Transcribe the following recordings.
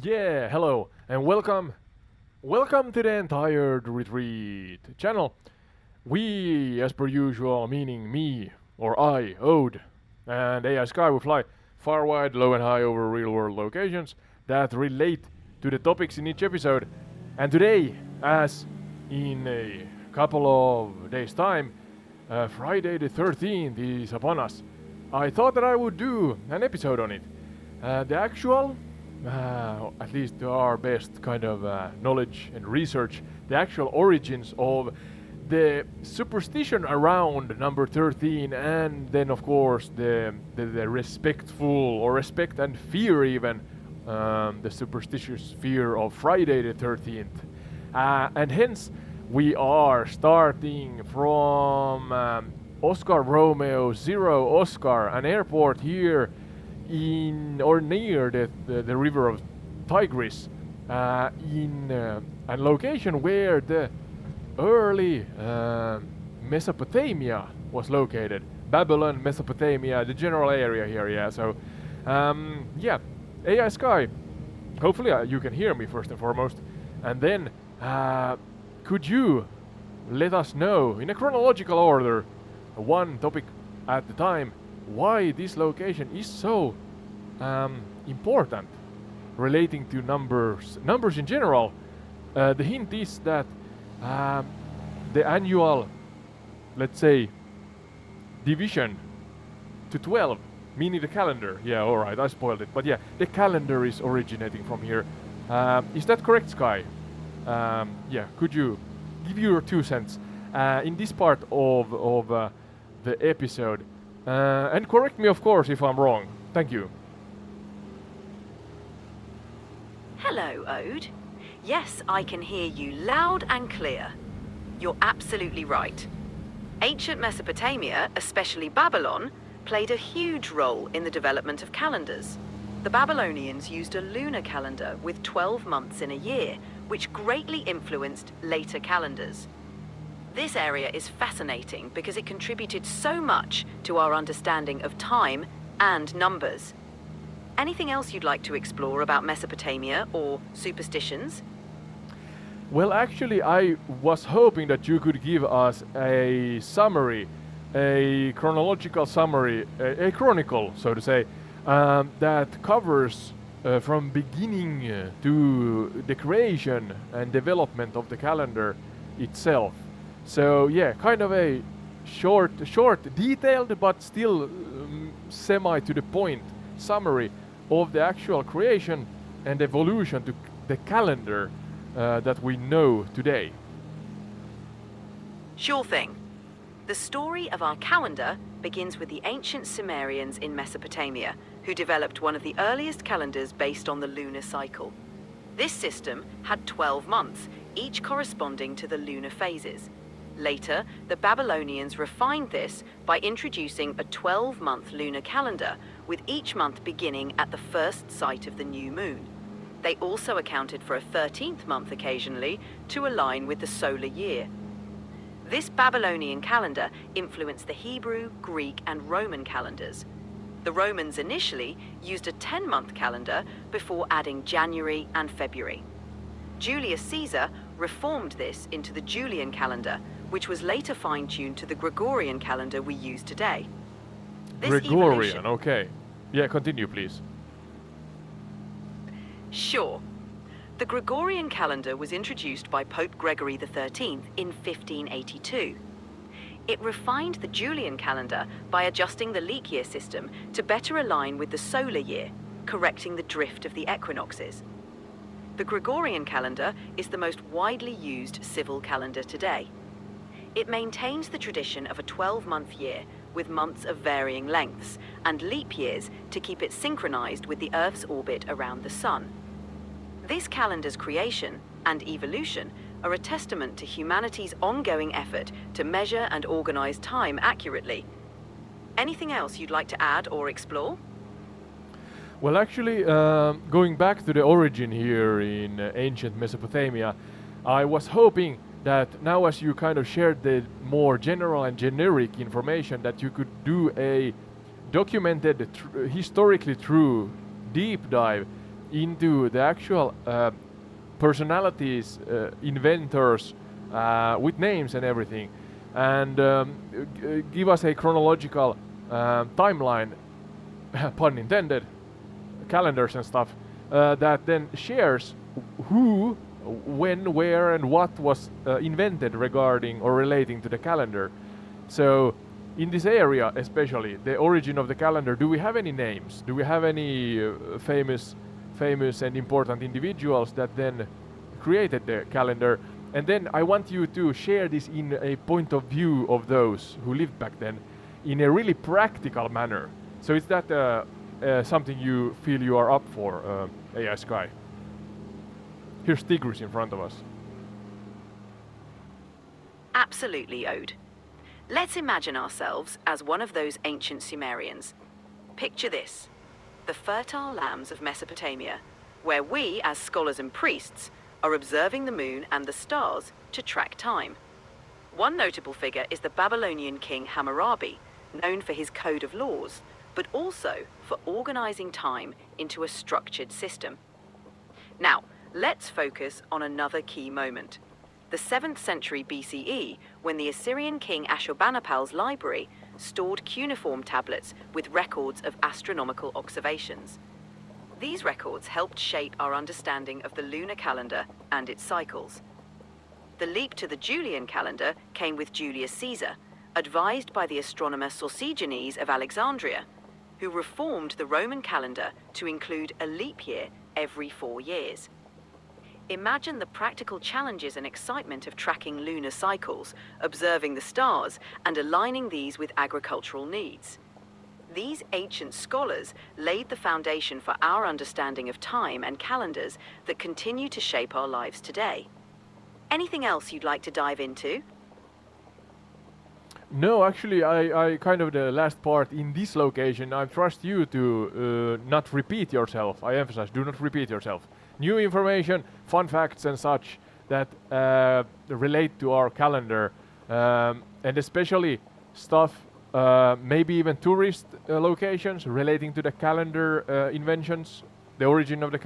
Yeah, hello and welcome. Welcome to the entire retreat channel. We, as per usual, meaning me or I, Ode, and AI Sky, will fly far wide, low and high over real world locations that relate to the topics in each episode. And today, as in a couple of days' time, Friday the 13th is upon us. I thought that I would do an episode on it. The actual, at least to our best kind of knowledge and research, the actual origins of the superstition around number 13, and then of course the respectful or respect and fear even, the superstitious fear of Friday the 13th. And hence we are starting from Oscar Romeo Zero Oscar, an airport here in or near the river of Tigris, in a location where the early Mesopotamia was located. Babylon, Mesopotamia, the general area here. Yeah. So, yeah, AI Sky. Hopefully you can hear me first and foremost, and then could you let us know in a chronological order, one topic at the time, why this location is so important relating to numbers in general. The hint is that the annual, let's say, division to 12, meaning the calendar. Yeah, all right, I spoiled it. But yeah, the calendar is originating from here. Is that correct, Sky? Yeah, could you give your 2 cents in this part of the episode? And correct me, of course, if I'm wrong. Thank you. Hello, Ode. Yes, I can hear you loud and clear. You're absolutely right. Ancient Mesopotamia, especially Babylon, played a huge role in the development of calendars. The Babylonians used a lunar calendar with 12 months in a year, which greatly influenced later calendars. This area is fascinating because it contributed so much to our understanding of time and numbers. Anything else you'd like to explore about Mesopotamia or superstitions? Well, actually, I was hoping that you could give us a summary, a chronological summary, a chronicle, so to say, that covers from beginning to the creation and development of the calendar itself. So yeah, kind of a short, detailed, but still semi to the point summary of the actual creation and evolution to the calendar that we know today. Sure thing. The story of our calendar begins with the ancient Sumerians in Mesopotamia, who developed one of the earliest calendars based on the lunar cycle. This system had 12 months, each corresponding to the lunar phases. Later, the Babylonians refined this by introducing a 12-month lunar calendar, with each month beginning at the first sight of the new moon. They also accounted for a 13th month occasionally to align with the solar year. This Babylonian calendar influenced the Hebrew, Greek, and Roman calendars. The Romans initially used a 10-month calendar before adding January and February. Julius Caesar reformed this into the Julian calendar, which was later fine-tuned to the Gregorian calendar we use today. Gregorian, okay. Yeah, continue, please. Sure. The Gregorian calendar was introduced by Pope Gregory XIII in 1582. It refined the Julian calendar by adjusting the leap year system to better align with the solar year, correcting the drift of the equinoxes. The Gregorian calendar is the most widely used civil calendar today. It maintains the tradition of a 12-month year with months of varying lengths and leap years to keep it synchronized with the Earth's orbit around the Sun. This calendar's creation and evolution are a testament to humanity's ongoing effort to measure and organize time accurately. Anything else you'd like to add or explore? Well, actually, going back to the origin here in ancient Mesopotamia, I was hoping that now, as you kind of shared the more general and generic information, that you could do a documented, historically true deep dive into the actual personalities, inventors, with names and everything, and give us a chronological timeline, pun intended, calendars and stuff, that then shares who, when, where, and what was invented regarding or relating to the calendar. So, in this area, especially the origin of the calendar, do we have any names? Do we have any famous and important individuals that then created the calendar? And then I want you to share this in a point of view of those who lived back then in a really practical manner. So is that something you feel you are up for, AI Sky? Here's Tigris in front of us. Absolutely, Ode. Let's imagine ourselves as one of those ancient Sumerians. Picture this: the fertile lands of Mesopotamia, where we, as scholars and priests, are observing the moon and the stars to track time. One notable figure is the Babylonian king Hammurabi, known for his code of laws, but also for organizing time into a structured system. Now, let's focus on another key moment: the 7th century BCE, when the Assyrian king Ashurbanipal's library stored cuneiform tablets with records of astronomical observations. These records helped shape our understanding of the lunar calendar and its cycles. The leap to the Julian calendar came with Julius Caesar, advised by the astronomer Sosigenes of Alexandria, who reformed the Roman calendar to include a leap year every 4 years. Imagine the practical challenges and excitement of tracking lunar cycles, observing the stars, and aligning these with agricultural needs. These ancient scholars laid the foundation for our understanding of time and calendars that continue to shape our lives today. Anything else you'd like to dive into? No, actually, I kind of the last part in this location, I trust you to not repeat yourself. I emphasize, do not repeat yourself. New information, fun facts and such that relate to our calendar, and especially stuff, maybe even tourist locations relating to the calendar inventions, the origin of the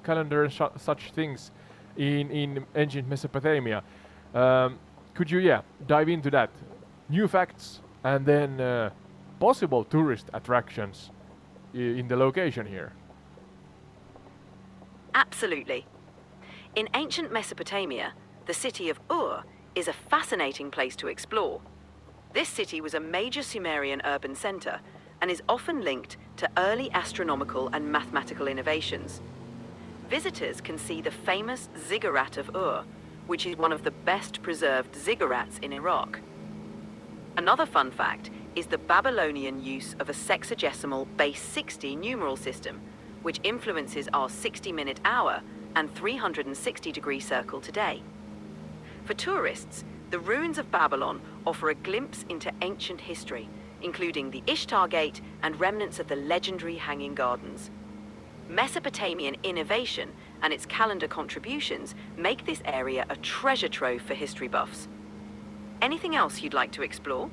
calendar and such things in ancient Mesopotamia. Could you, dive into that? New facts and then possible tourist attractions in the location here. Absolutely. In ancient Mesopotamia, the city of Ur is a fascinating place to explore. This city was a major Sumerian urban center and is often linked to early astronomical and mathematical innovations. Visitors can see the famous ziggurat of Ur, which is one of the best preserved ziggurats in Iraq. Another fun fact is the Babylonian use of a sexagesimal base 60 numeral system, which influences our 60-minute hour and 360-degree circle today. For tourists, the ruins of Babylon offer a glimpse into ancient history, including the Ishtar Gate and remnants of the legendary Hanging Gardens. Mesopotamian innovation and its calendar contributions make this area a treasure trove for history buffs. Anything else you'd like to explore?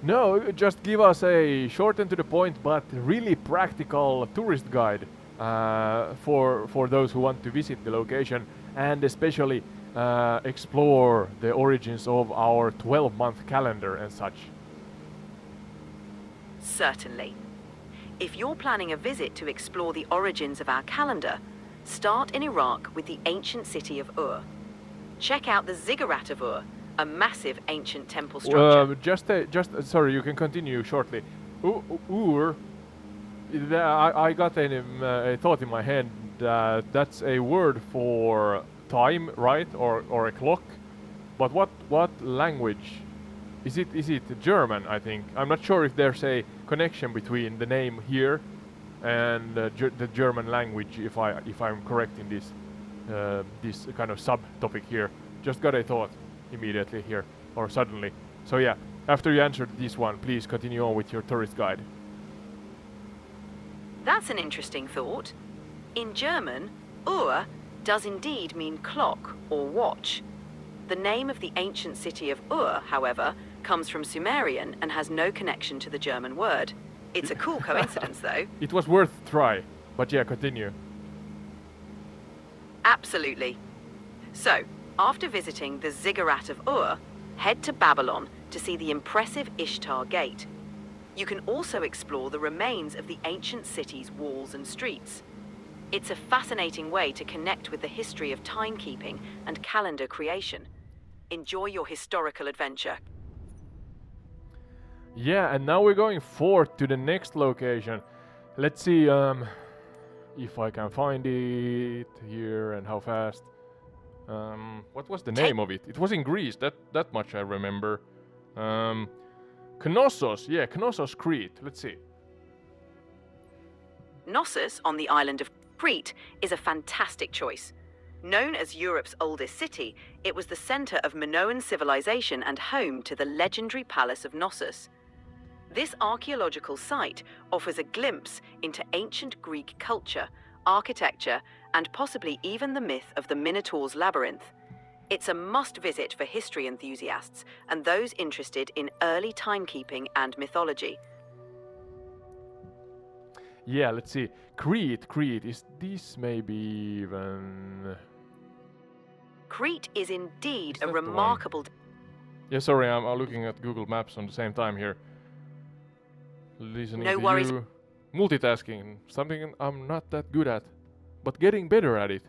No, just give us a short and to the point but really practical tourist guide for those who want to visit the location and especially explore the origins of our 12-month calendar and such. Certainly. If you're planning a visit to explore the origins of our calendar, start in Iraq with the ancient city of Ur. Check out the Ziggurat of Ur, a massive ancient temple structure. Sorry, you can continue shortly. Ur, I got a thought in my head that that's a word for time, right? Or a clock. But what language? Is it German, I think? I'm not sure if there's a connection between the name here and the German language, if I'm correct in this kind of subtopic here. Just got a thought immediately here, or suddenly. So yeah, after you answered this one, please continue on with your tourist guide. That's an interesting thought. In German, Uhr does indeed mean clock or watch. The name of the ancient city of Ur, however, comes from Sumerian and has no connection to the German word. It's a cool coincidence, though. It was worth try, but yeah, continue. Absolutely. So, after visiting the ziggurat of Ur, head to Babylon to see the impressive Ishtar Gate. You can also explore the remains of the ancient city's walls and streets. It's a fascinating way to connect with the history of timekeeping and calendar creation. Enjoy your historical adventure. Yeah, and now we're going forth to the next location. Let's see if I can find it here and how fast. What was the name of it? It was in Greece, that much I remember. Knossos, yeah, Knossos, Crete. Let's see. Knossos, on the island of Crete, is a fantastic choice. Known as Europe's oldest city, it was the center of Minoan civilization and home to the legendary Palace of Knossos. This archaeological site offers a glimpse into ancient Greek culture, architecture, and possibly even the myth of the Minotaur's labyrinth. It's a must-visit for history enthusiasts and those interested in early timekeeping and mythology. Yeah, let's see. Crete, is this maybe even... Crete is indeed Is a that the one? remarkable... Yeah, sorry, I'm looking at Google Maps on the same time here. Listening No to worries. you. Multitasking, something I'm not that good at, but getting better at it.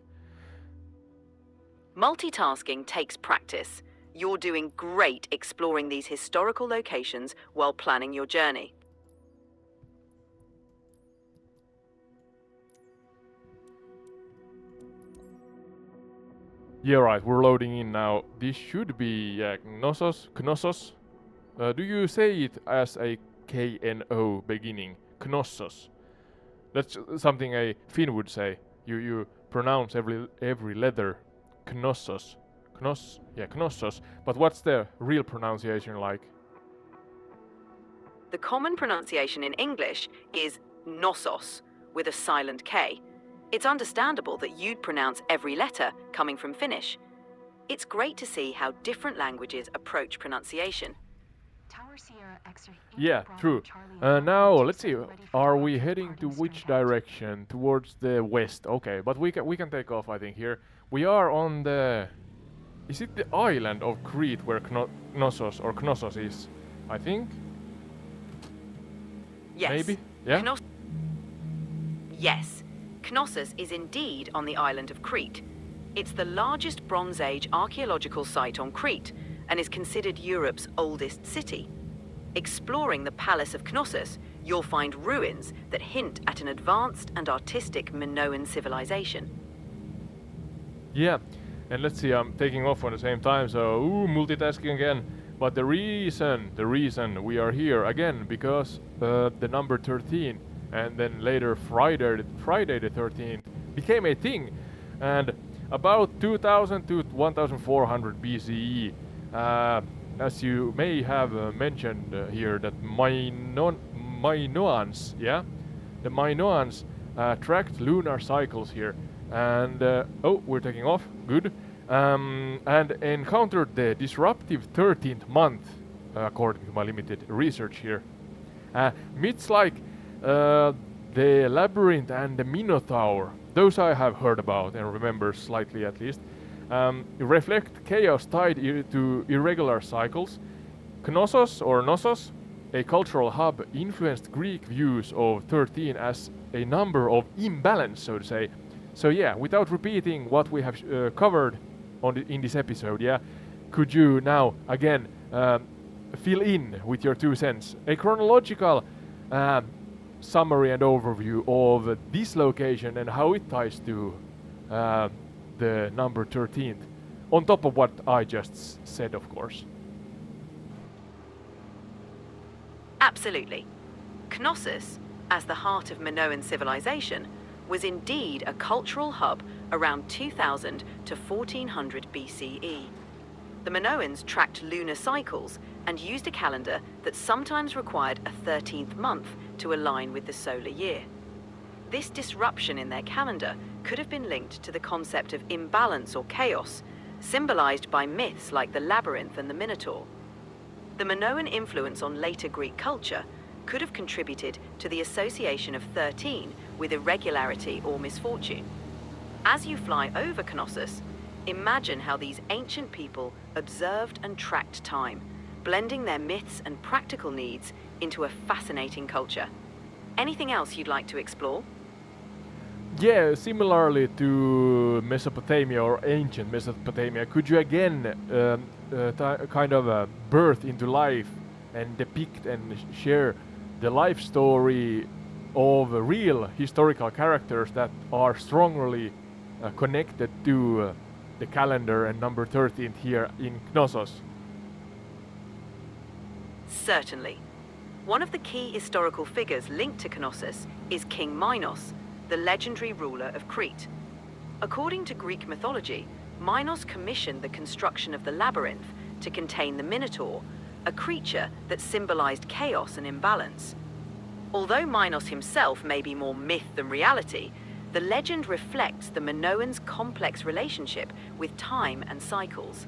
Multitasking takes practice. You're doing great exploring these historical locations while planning your journey. Yeah, right, we're loading in now. This should be Knossos. Do you say it as a KNO beginning? Knossos. That's something a Finn would say. You pronounce every letter Knossos. Knossos. But what's the real pronunciation like? The common pronunciation in English is Knossos, with a silent K. It's understandable that you'd pronounce every letter coming from Finnish. It's great to see how different languages approach pronunciation. Yeah, true. Now let's see. Are we heading to which direction? Towards the west. Okay, but we can take off. I think here we are on the. Is it the island of Crete where Knossos is? I think. Yes. Maybe. Yeah. Yes. Knossos is indeed on the island of Crete. It's the largest Bronze Age archaeological site on Crete and is considered Europe's oldest city. Exploring the Palace of Knossos, you'll find ruins that hint at an advanced and artistic Minoan civilization. Yeah, and let's see, I'm taking off on the same time, so multitasking again. But the reason we are here again, because the number 13 and then later Friday the 13th became a thing. And about 2000 to 1400 BCE, as you may have mentioned here, that Minoans, yeah? The Minoans tracked lunar cycles here. And, we're taking off, good. And encountered the disruptive 13th month, according to my limited research here. Myths like the labyrinth and the Minotaur, those I have heard about and remember slightly at least, reflect chaos tied to irregular cycles. Knossos, a cultural hub, influenced Greek views of 13 as a number of imbalance, so to say. So yeah, without repeating what we have covered in this episode, yeah, could you now again fill in with your 2 cents a chronological summary and overview of this location and how it ties to the number 13th, on top of what I just said, of course. Absolutely. Knossos, as the heart of Minoan civilization, was indeed a cultural hub around 2000 to 1400 BCE. The Minoans tracked lunar cycles and used a calendar that sometimes required a 13th month to align with the solar year. This disruption in their calendar could have been linked to the concept of imbalance or chaos, symbolized by myths like the labyrinth and the Minotaur. The Minoan influence on later Greek culture could have contributed to the association of 13 with irregularity or misfortune. As you fly over Knossos, imagine how these ancient people observed and tracked time, blending their myths and practical needs into a fascinating culture. Anything else you'd like to explore? Yeah, similarly to Mesopotamia or ancient Mesopotamia, could you again kind of birth into life and depict and share the life story of real historical characters that are strongly connected to the calendar and number 13 here in Knossos? Certainly. One of the key historical figures linked to Knossos is King Minos, the legendary ruler of Crete. According to Greek mythology, Minos commissioned the construction of the labyrinth to contain the Minotaur, a creature that symbolized chaos and imbalance. Although Minos himself may be more myth than reality, the legend reflects the Minoans' complex relationship with time and cycles.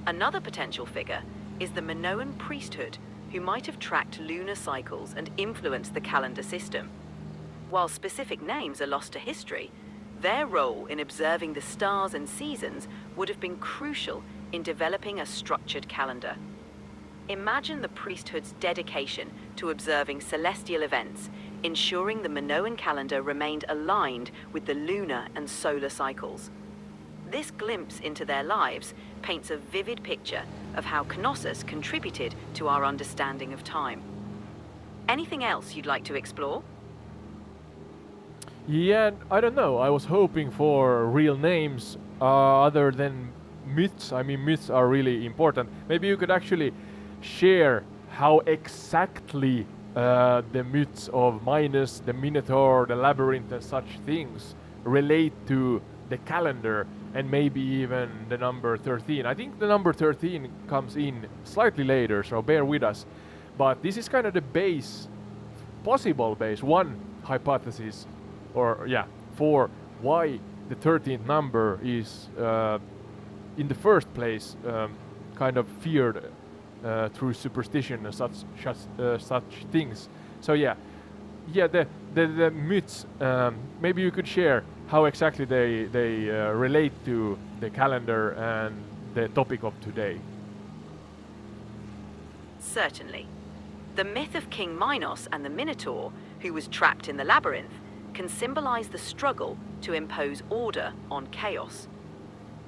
Another potential figure is the Minoan priesthood, who might have tracked lunar cycles and influenced the calendar system. While specific names are lost to history, their role in observing the stars and seasons would have been crucial in developing a structured calendar. Imagine the priesthood's dedication to observing celestial events, ensuring the Minoan calendar remained aligned with the lunar and solar cycles. This glimpse into their lives paints a vivid picture of how Knossos contributed to our understanding of time. Anything else you'd like to explore? Yeah, I don't know. I was hoping for real names other than myths. I mean, myths are really important. Maybe you could actually share how exactly the myths of Minos, the Minotaur, the Labyrinth, and such things relate to the calendar, and maybe even the number 13. I think the number 13 comes in slightly later, so bear with us. But this is kind of the base, possible base, one hypothesis, or yeah, for why the 13th number is in the first place kind of feared through superstition and such things. So yeah, the myths. Maybe you could share how exactly they relate to the calendar and the topic of today. Certainly. The myth of King Minos and the Minotaur, who was trapped in the labyrinth, can symbolize the struggle to impose order on chaos.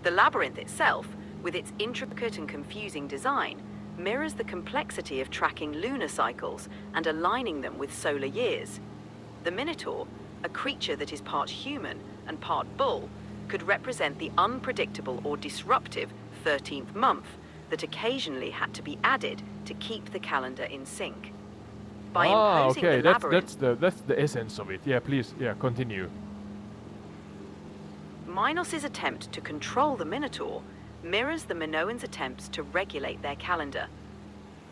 The labyrinth itself, with its intricate and confusing design, mirrors the complexity of tracking lunar cycles and aligning them with solar years. The Minotaur, a creature that is part human and part bull, could represent the unpredictable or disruptive 13th month that occasionally had to be added to keep the calendar in sync. By imposing okay, the labyrinth, that's the essence of it. Yeah, please, yeah, continue. Minos' attempt to control the Minotaur mirrors the Minoans' attempts to regulate their calendar.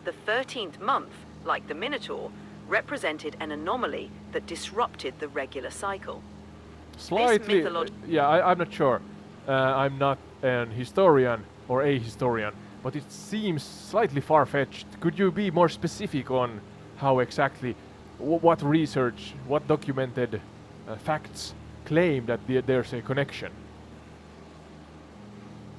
The 13th month, like the Minotaur, represented an anomaly that disrupted the regular cycle. Slightly, yeah, I'm not sure. I'm not an historian or a historian, but it seems slightly far-fetched. Could you be more specific on how exactly, what research, what documented facts claim that there's a connection?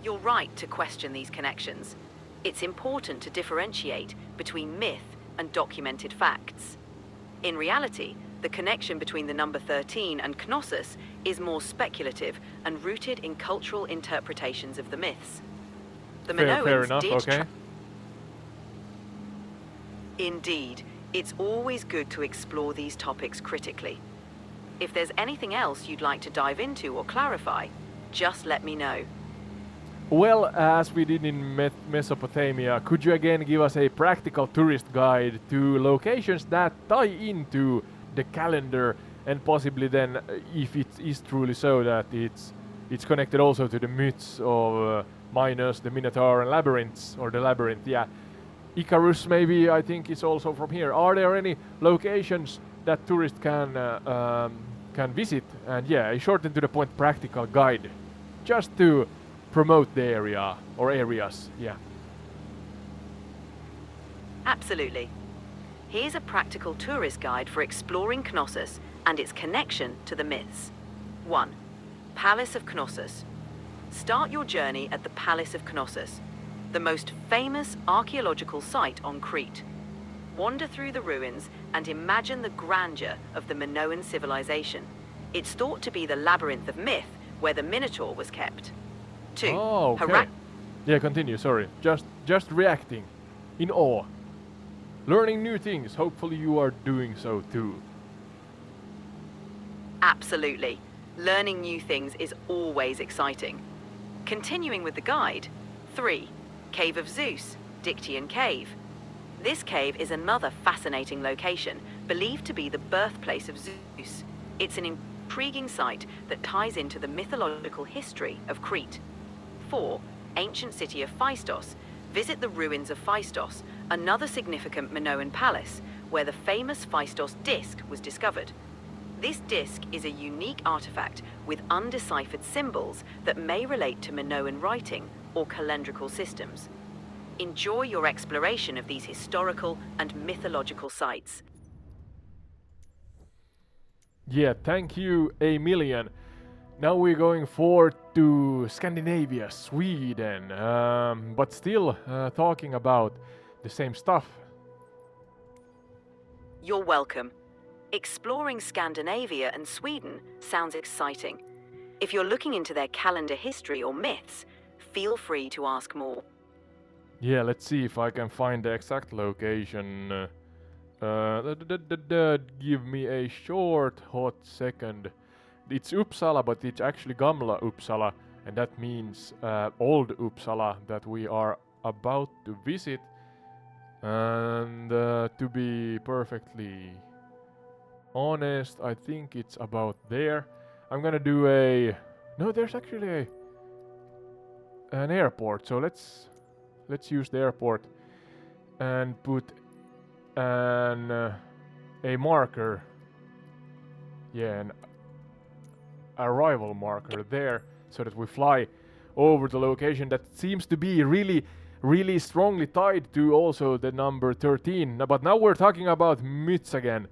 You're right to question these connections. It's important to differentiate between myth and documented facts. In reality, the connection between the number 13 and Knossos is more speculative and rooted in cultural interpretations of the myths. The Minoans fair enough, did okay. Indeed, it's always good to explore these topics critically. If there's anything else you'd like to dive into or clarify, just let me know. Well, as we did in Mesopotamia, could you again give us a practical tourist guide to locations that tie into the calendar, and possibly then, if it is truly so that it's connected also to the myths of Minos, the Minotaur, and labyrinths, or the labyrinth, yeah. Icarus maybe, I think, is also from here. Are there any locations that tourists can visit? And yeah, a short and to the point practical guide, just to promote the area or areas, yeah. Absolutely. Here's a practical tourist guide for exploring Knossos and its connection to the myths. 1. Palace of Knossos. Start your journey at the Palace of Knossos, the most famous archaeological site on Crete. Wander through the ruins and imagine the grandeur of the Minoan civilization. It's thought to be the labyrinth of myth where the Minotaur was kept. 2. Oh, okay. Yeah, continue, sorry. Just reacting. In awe. Learning new things. Hopefully you are doing so too. Absolutely. Learning new things is always exciting. Continuing with the guide. 3. Cave of Zeus, Dictyan Cave. This cave is another fascinating location, believed to be the birthplace of Zeus. It's an intriguing site that ties into the mythological history of Crete. 4. Ancient city of Phaistos. Visit the ruins of Phaistos, another significant Minoan palace, where the famous Phaistos disc was discovered. This disc is a unique artifact with undeciphered symbols that may relate to Minoan writing or calendrical systems. Enjoy your exploration of these historical and mythological sites. Yeah, thank you a million. Now we're going forward to Scandinavia, Sweden, but still talking about the same stuff. You're welcome. Exploring Scandinavia and Sweden sounds exciting. If you're looking into their calendar history or myths, feel free to ask more. Yeah, let's see if I can find the exact location. Give me a short hot second. It's Uppsala, but it's actually Gamla Uppsala, and that means old Uppsala that we are about to visit. And to be perfectly honest, I think it's about there. I'm gonna do a... No, there's actually an airport, so let's use the airport and put a marker. Yeah, an arrival marker there, so that we fly over the location that seems to be really strongly tied to also the number 13. But now we're talking about myths again.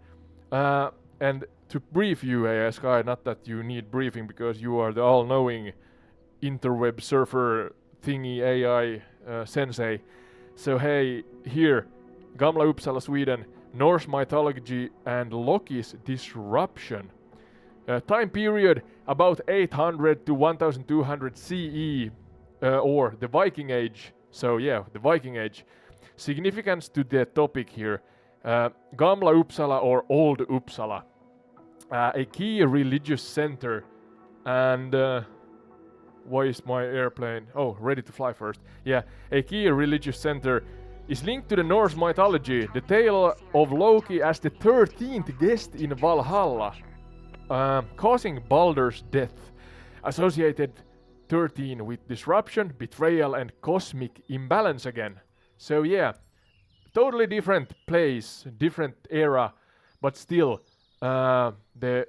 And to brief you, AI Sky, not that you need briefing because you are the all-knowing interweb surfer thingy AI sensei. So hey, here, Gamla Uppsala, Sweden, Norse mythology and Loki's disruption. Time period about 800 to 1200 CE, or the Viking Age. So yeah, the Viking Age. Significance to the topic here. Gamla Uppsala or Old Uppsala. A key religious center, and why is my airplane... Oh, ready to fly first. Yeah, a key religious center is linked to the Norse mythology, the tale of Loki as the 13th guest in Valhalla, causing Baldur's death, associated 13 with disruption, betrayal and cosmic imbalance again. So yeah, totally different place, different era, but still the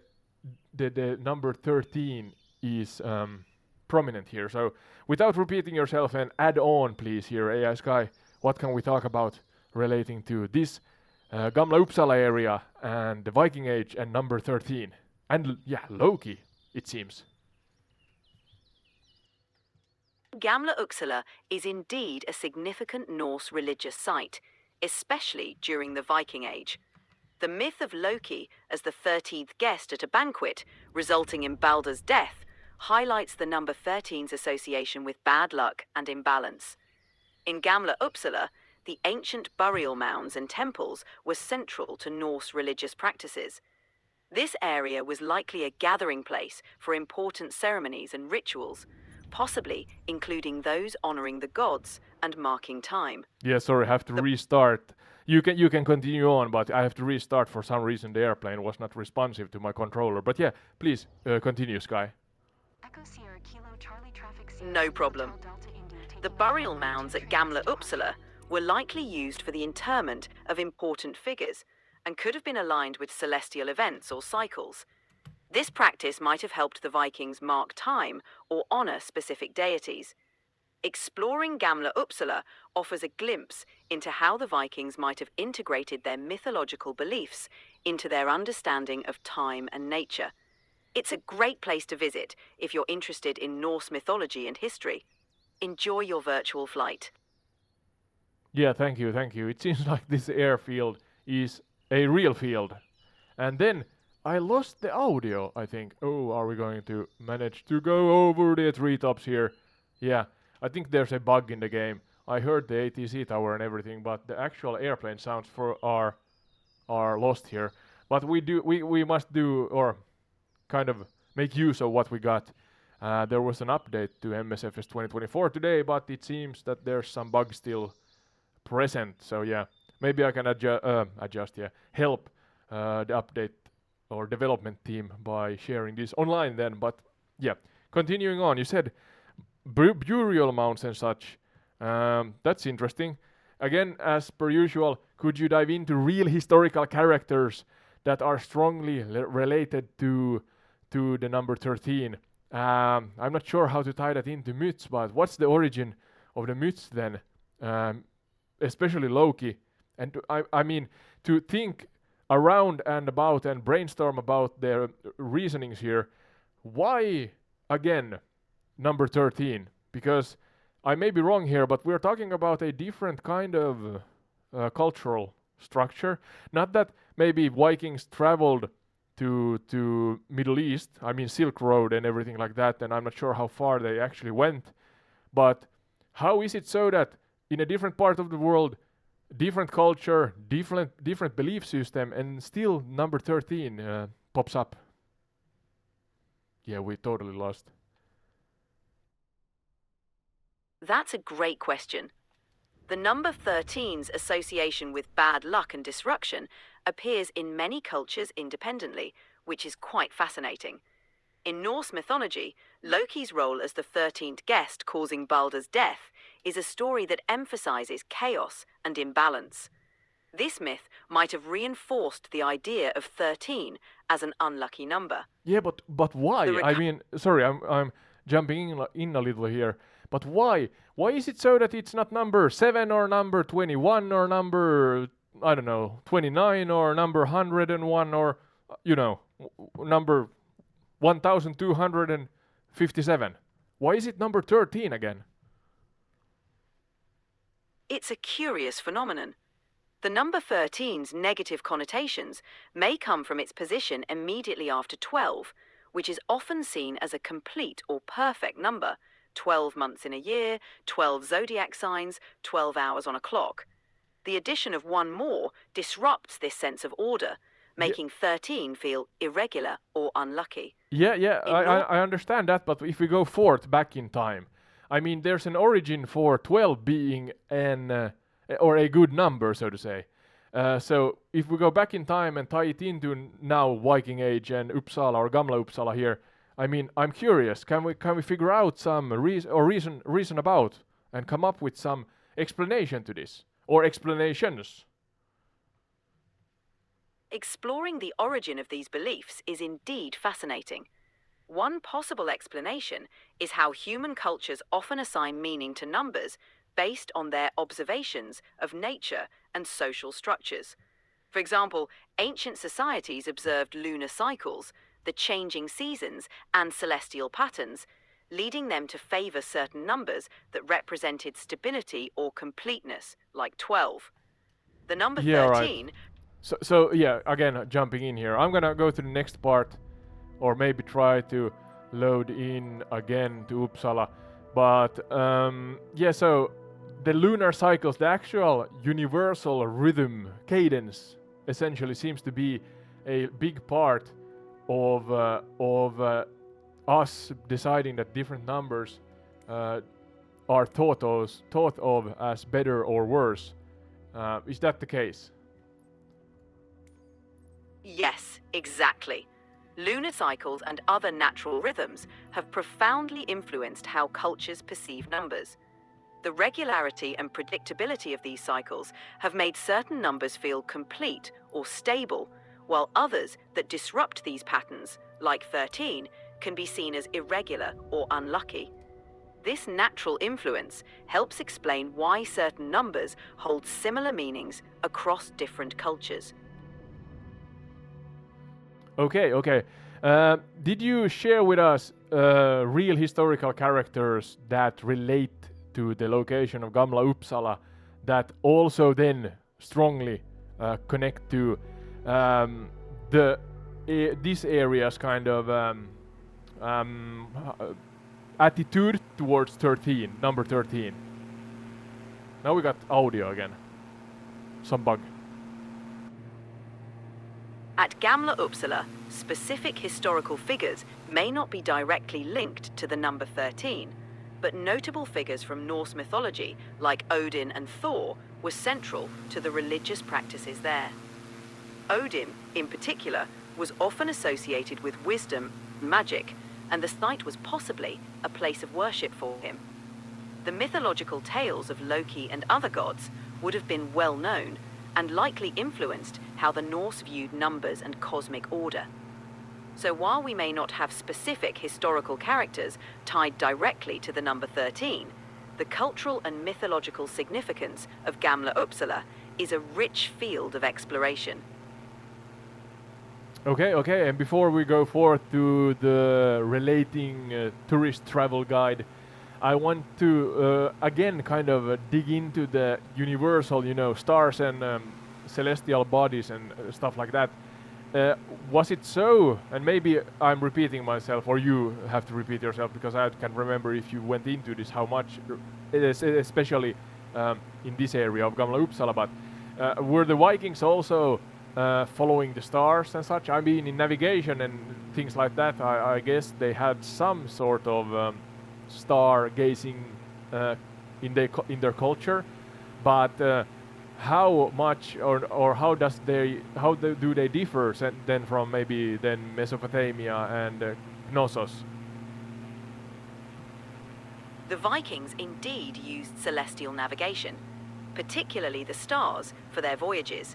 number 13 is prominent here. So without repeating yourself, and add on please here, AI Sky, what can we talk about relating to this Gamla Uppsala area and the Viking Age and number 13? And yeah, Loki, it seems. Gamla Uppsala is indeed a significant Norse religious site, especially during the Viking Age. The myth of Loki as the 13th guest at a banquet, resulting in Baldur's death, highlights the number 13's association with bad luck and imbalance. In Gamla Uppsala, the ancient burial mounds and temples were central to Norse religious practices. This area was likely a gathering place for important ceremonies and rituals, possibly including those honoring the gods and marking time. Yeah, sorry, I have to restart. You can continue on, but I have to restart for some reason. The airplane was not responsive to my controller. But yeah, please continue, Sky. No problem. The burial mounds at Gamla Uppsala were likely used for the interment of important figures and could have been aligned with celestial events or cycles. This practice might have helped the Vikings mark time or honor specific deities. Exploring Gamla Uppsala offers a glimpse into how the Vikings might have integrated their mythological beliefs into their understanding of time and nature. It's a great place to visit if you're interested in Norse mythology and history. Enjoy your virtual flight. Yeah, thank you, thank you. It seems like this airfield is a real field. And then I lost the audio, I think. Oh, are we going to manage to go over the treetops here? Yeah, I think there's a bug in the game. I heard the ATC tower and everything, but the actual airplane sounds are lost here. But we must do or kind of make use of what we got. There was an update to Msfs 2024 today, but it seems that there's some bugs still present. So yeah, maybe I can adjust, yeah, help the update or development team by sharing this online then. But yeah, continuing on, you said burial mounts and such. That's interesting. Again, as per usual, could you dive into real historical characters that are strongly related to the number 13? I'm not sure how to tie that into myths, but what's the origin of the myths then? Especially Loki. And I mean, to think around and about and brainstorm about their reasonings here, why, again, number 13? Because I may be wrong here, but we're talking about a different kind of cultural structure. Not that maybe Vikings traveled to Middle East, I mean Silk Road and everything like that, and I'm not sure how far they actually went, but how is it so that in a different part of the world, different culture, different belief system, and still number 13 pops up? Yeah, we totally lost. That's a great question. The number 13's association with bad luck and disruption appears in many cultures independently, which is quite fascinating. In Norse mythology, Loki's role as the 13th guest causing Baldur's death is a story that emphasizes chaos and imbalance. This myth might have reinforced the idea of 13 as an unlucky number. Yeah, but why? I mean, sorry, I'm jumping in a little here. But why? Why is it so that it's not number 7 or number 21 or number, I don't know, 29 or number 101 or, number 1257? Why is it number 13 again? It's a curious phenomenon. The number 13's negative connotations may come from its position immediately after 12, which is often seen as a complete or perfect number. 12 months in a year, 12 zodiac signs, 12 hours on a clock. The addition of one more disrupts this sense of order, making 13 feel irregular or unlucky. I understand that, but if we go forth back in time, I mean, there's an origin for 12 being or a good number, so to say. So if we go back in time and tie it into now Viking Age and Uppsala or Gamla Uppsala here, I mean, I'm curious. Can we figure out some reason about and come up with some explanation to this or explanations? Exploring the origin of these beliefs is indeed fascinating. One possible explanation is how human cultures often assign meaning to numbers based on their observations of nature and social structures. For example, ancient societies observed lunar cycles, the changing seasons, and celestial patterns, leading them to favor certain numbers that represented stability or completeness, like 12. The number 13... Right. So yeah, again, jumping in here, I'm gonna go to the next part, or maybe try to load in again to Uppsala. But so the lunar cycles, the actual universal rhythm, cadence, essentially seems to be a big part of us deciding that different numbers are thought of as better or worse. Is that the case? Yes, exactly. Lunar cycles and other natural rhythms have profoundly influenced how cultures perceive numbers. The regularity and predictability of these cycles have made certain numbers feel complete or stable, while others that disrupt these patterns, like 13, can be seen as irregular or unlucky. This natural influence helps explain why certain numbers hold similar meanings across different cultures. Okay, okay. Did you share with us real historical characters that relate to the location of Gamla Uppsala that also then strongly connect to um, the this area's kind of attitude towards 13, number 13? Now we got audio again. Some bug. At Gamla Uppsala, specific historical figures may not be directly linked to the number 13, but notable figures from Norse mythology, like Odin and Thor, were central to the religious practices there. Odin, in particular, was often associated with wisdom and magic, and the site was possibly a place of worship for him. The mythological tales of Loki and other gods would have been well known and likely influenced how the Norse viewed numbers and cosmic order. So while we may not have specific historical characters tied directly to the number 13, the cultural and mythological significance of Gamla Uppsala is a rich field of exploration. Okay, okay, and before we go forth to the relating tourist travel guide, I want to again kind of dig into the universal, you know, stars and celestial bodies and stuff like that. Was it so, and maybe I'm repeating myself, or you have to repeat yourself because I can't remember if you went into this, how much, especially in this area of Gamla Uppsala, but were the Vikings also following the stars and such? I mean, in navigation and things like that, I guess they had some sort of star gazing in their culture, but how much or how do they differ then from maybe then Mesopotamia and Knossos? The Vikings indeed used celestial navigation, particularly the stars, for their voyages.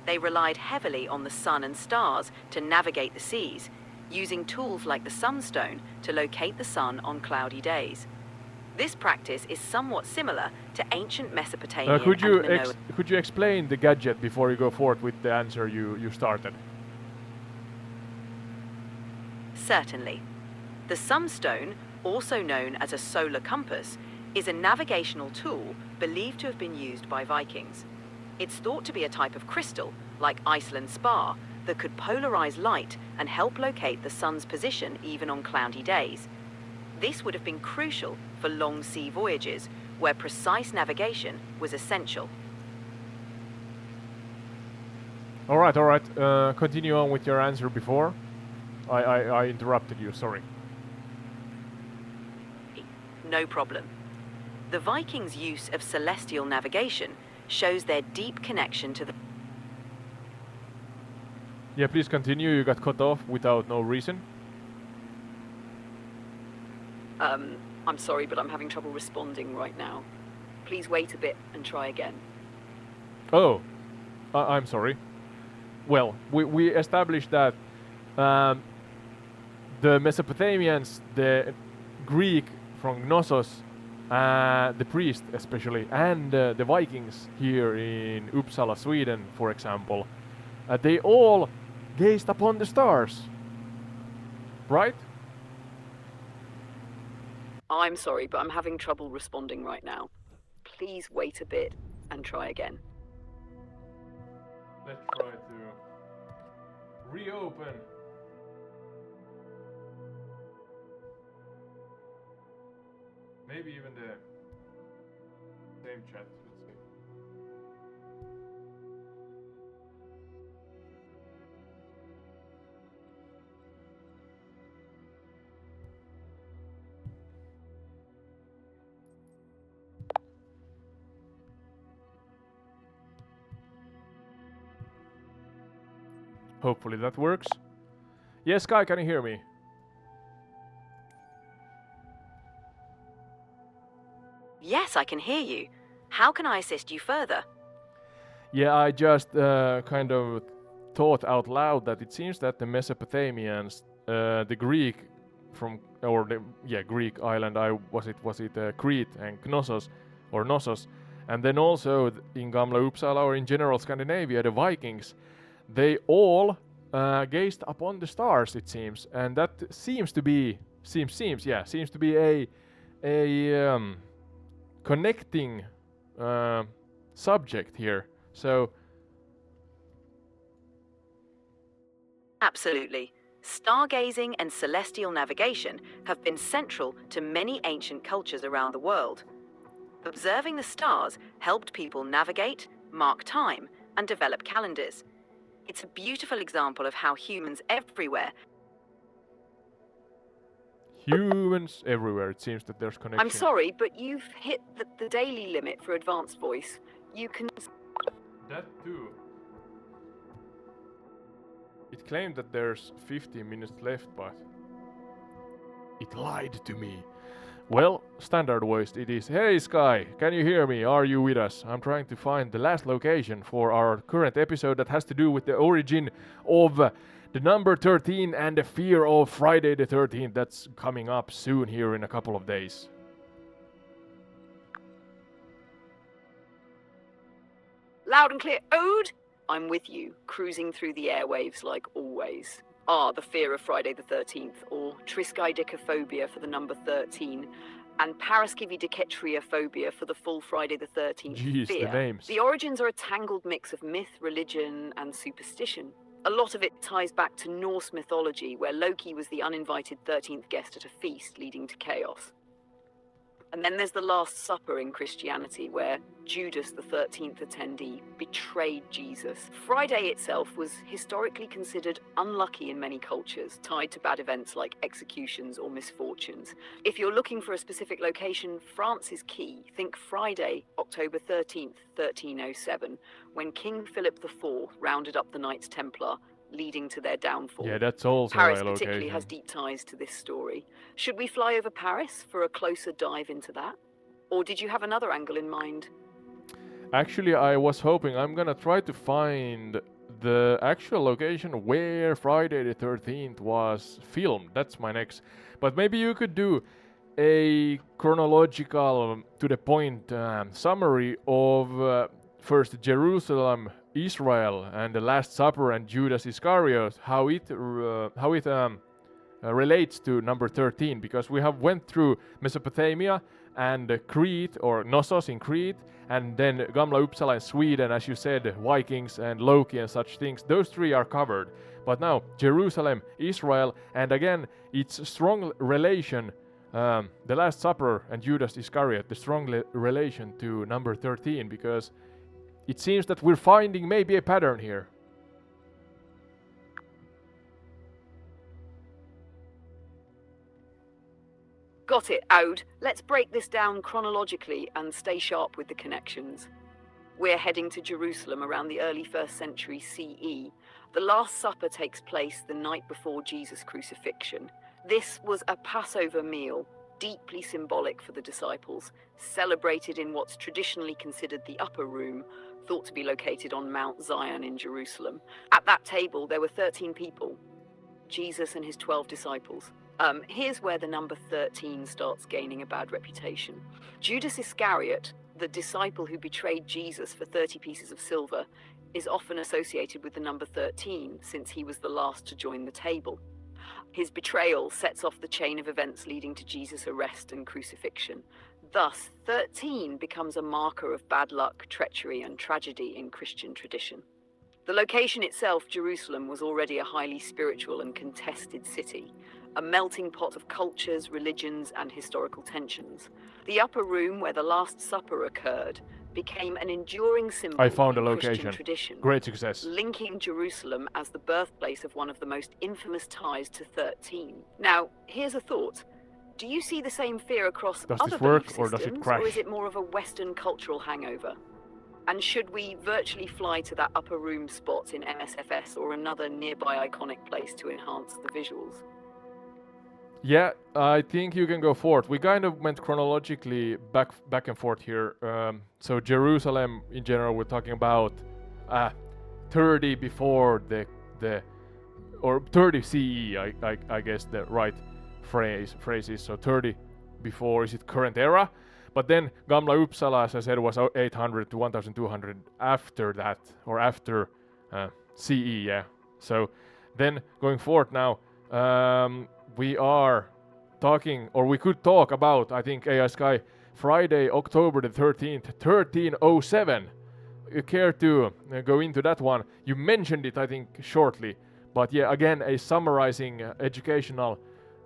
They relied heavily on the sun and stars to navigate the seas, using tools like the sunstone to locate the sun on cloudy days. This practice is somewhat similar to ancient Mesopotamian Could you and could you explain the gadget before you go forward with the answer you started? Certainly. The sunstone, also known as a solar compass, is a navigational tool believed to have been used by Vikings. It's thought to be a type of crystal, like Iceland spar, that could polarize light and help locate the sun's position even on cloudy days. This would have been crucial for long sea voyages, where precise navigation was essential. All right. Continue on with your answer before. I interrupted you, sorry. No problem. The Vikings' use of celestial navigation shows their deep connection to the... Yeah, please continue. You got cut off without no reason. I'm sorry, but I'm having trouble responding right now. Please wait a bit and try again. Oh, I'm sorry. Well, we established that the Mesopotamians, the Greek from Knossos, the priest especially, and the Vikings here in Uppsala, Sweden, for example, they all gazed upon the stars, right? I'm sorry, but I'm having trouble responding right now. Please wait a bit and try again. Let's try to reopen. Maybe even the same chat. Let's see. Hopefully that works. Yes, Kai, can you hear me? Yes, I can hear you. How can I assist you further? Yeah, I just kind of thought out loud that it seems that the Mesopotamians, the Greek from, or the Greek island, was it Crete and Knossos or Knossos, and then also in Gamla Uppsala or in general Scandinavia, the Vikings, they all gazed upon the stars, it seems, and that seems to be a connecting subject here. So Absolutely. Stargazing and celestial navigation have been central to many ancient cultures around the world. Observing the stars helped people navigate, mark time, and develop calendars. It's a beautiful example of how humans everywhere. humans everywhere, it seems that there's connection. I'm sorry, but you've hit the daily limit for advanced voice. You can. That too. It claimed that there's 15 minutes left, but it lied to me. Well, standard voiced it is. Hey Sky, can you hear me? Are you with us? I'm trying to find the last location for our current episode that has to do with the origin of the number 13 and the fear of Friday the 13th. That's coming up soon here in a couple of days. Loud and clear, Ode! I'm with you, cruising through the airwaves like always. The fear of Friday the 13th, or triskaidekaphobia for the number 13, and paraskividiketriophobia for the full Friday the 13th Jeez, fear. the names. The origins are a tangled mix of myth, religion, and superstition. A lot of it ties back to Norse mythology, where Loki was the uninvited 13th guest at a feast, leading to chaos. And then there's the Last Supper in Christianity, where Judas, the 13th attendee, betrayed Jesus. Friday itself was historically considered unlucky in many cultures, tied to bad events like executions or misfortunes. If you're looking for a specific location, France is key. Think Friday, October 13th, 1307, when King Philip IV rounded up the Knights Templar, leading to their downfall. Yeah, that's also Paris a particularly location. has deep ties to this story. Should we fly over Paris for a closer dive into that? Or did you have another angle in mind? Actually, I was hoping I'm gonna try to find the actual location where Friday the 13th was filmed. That's my next. But maybe you could do a chronological, to the point summary of first Jerusalem, Israel, and the Last Supper and Judas Iscariot, how it relates to number 13, because we have went through Mesopotamia and Crete, or Knossos in Crete, and then Gamla Uppsala in Sweden, as you said, Vikings and Loki and such things. Those three are covered. But now Jerusalem, Israel, and again its strong relation, the Last Supper and Judas Iscariot, the strong relation to number 13, because it seems that we're finding maybe a pattern here. Got it, Ode. Let's break this down chronologically and stay sharp with the connections. We're heading to Jerusalem around the early 1st century CE. The Last Supper takes place the night before Jesus' crucifixion. This was a Passover meal, deeply symbolic for the disciples, celebrated in what's traditionally considered the upper room, thought to be located on Mount Zion in Jerusalem. At that table, there were 13 people, Jesus and his 12 disciples. Here's where the number 13 starts gaining a bad reputation. Judas Iscariot, the disciple who betrayed Jesus for 30 pieces of silver, is often associated with the number 13 since he was the last to join the table. His betrayal sets off the chain of events leading to Jesus' arrest and crucifixion. Thus, 13 becomes a marker of bad luck, treachery, and tragedy in Christian tradition. The location itself, Jerusalem, was already a highly spiritual and contested city, a melting pot of cultures, religions, and historical tensions. The upper room where the Last Supper occurred became an enduring symbol I found a in Christian location. tradition, Great success. linking Jerusalem as the birthplace of one of the most infamous ties to 13. Now, here's a thought. Do you see the same fear across Does other this work, belief or does it systems, crash? or is it more of a Western cultural hangover? And should we virtually fly to that upper room spot in Msfs or another nearby iconic place to enhance the visuals? Yeah, I think you can go forth. We kind of went chronologically back and forth here. So Jerusalem in general, we're talking about 30 before the or 30 CE. I guess the right phrase is. So 30 before is it current era, but then Gamla Uppsala, as I said, was 800 to 1200 after that, or after CE. Yeah. So Then going forward now, we are talking, or we could talk about, I think, AI Sky Friday, October the 13th, 1307. You care to go into that one? You mentioned it, I think, shortly, but yeah, again, a summarizing educational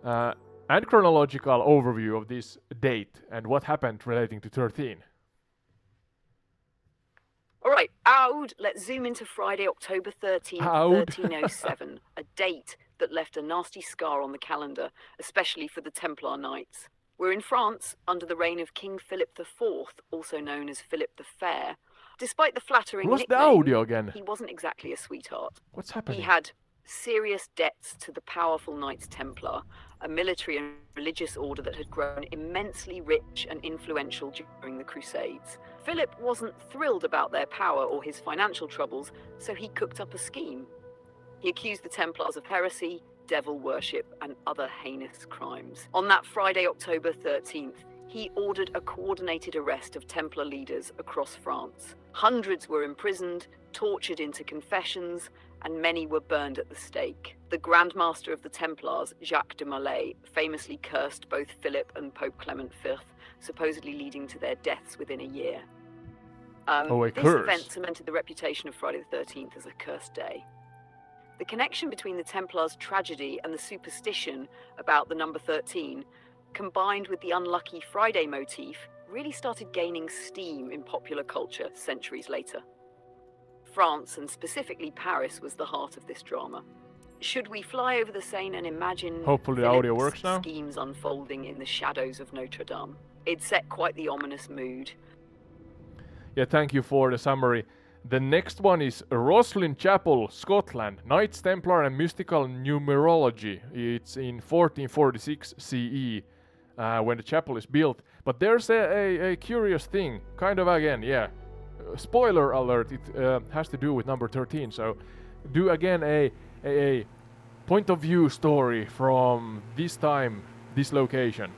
and chronological overview of this date and what happened relating to 13. All right, Aud, let's zoom into Friday, October 13th, Aud. 1307, a date that left a nasty scar on the calendar, especially for the Templar Knights. We're in France under the reign of King Philip IV, also known as Philip the Fair. Despite the flattering Lost the nickname, audio again. he wasn't exactly a sweetheart. What's happening? He had serious debts to the powerful Knights Templar, a military and religious order that had grown immensely rich and influential during the Crusades. Philip wasn't thrilled about their power or his financial troubles, so he cooked up a scheme. He accused the Templars of heresy, devil worship, and other heinous crimes. On that Friday, October 13th, he ordered a coordinated arrest of Templar leaders across France. Hundreds were imprisoned, tortured into confessions, and many were burned at the stake. The Grand Master of the Templars, Jacques de Molay, famously cursed both Philip and Pope Clement V, supposedly leading to their deaths within a year. This curse. event cemented the reputation of Friday the 13th as a cursed day. The connection between the Templars' tragedy and the superstition about the number 13, combined with the unlucky Friday motif, really started gaining steam in popular culture centuries later. France, and specifically Paris, was the heart of this drama. Should we fly over the Seine and imagine Hopefully the audio Philip's works now. schemes unfolding in the shadows of Notre Dame? It set quite the ominous mood. Yeah, thank you for the summary. The next one is Roslin Chapel, Scotland, Knights Templar and Mystical Numerology. It's in 1446 CE when the chapel is built. But there's a curious thing, kind of again, yeah. Spoiler alert, it has to do with number 13, so do again a point of view story from this time, this location.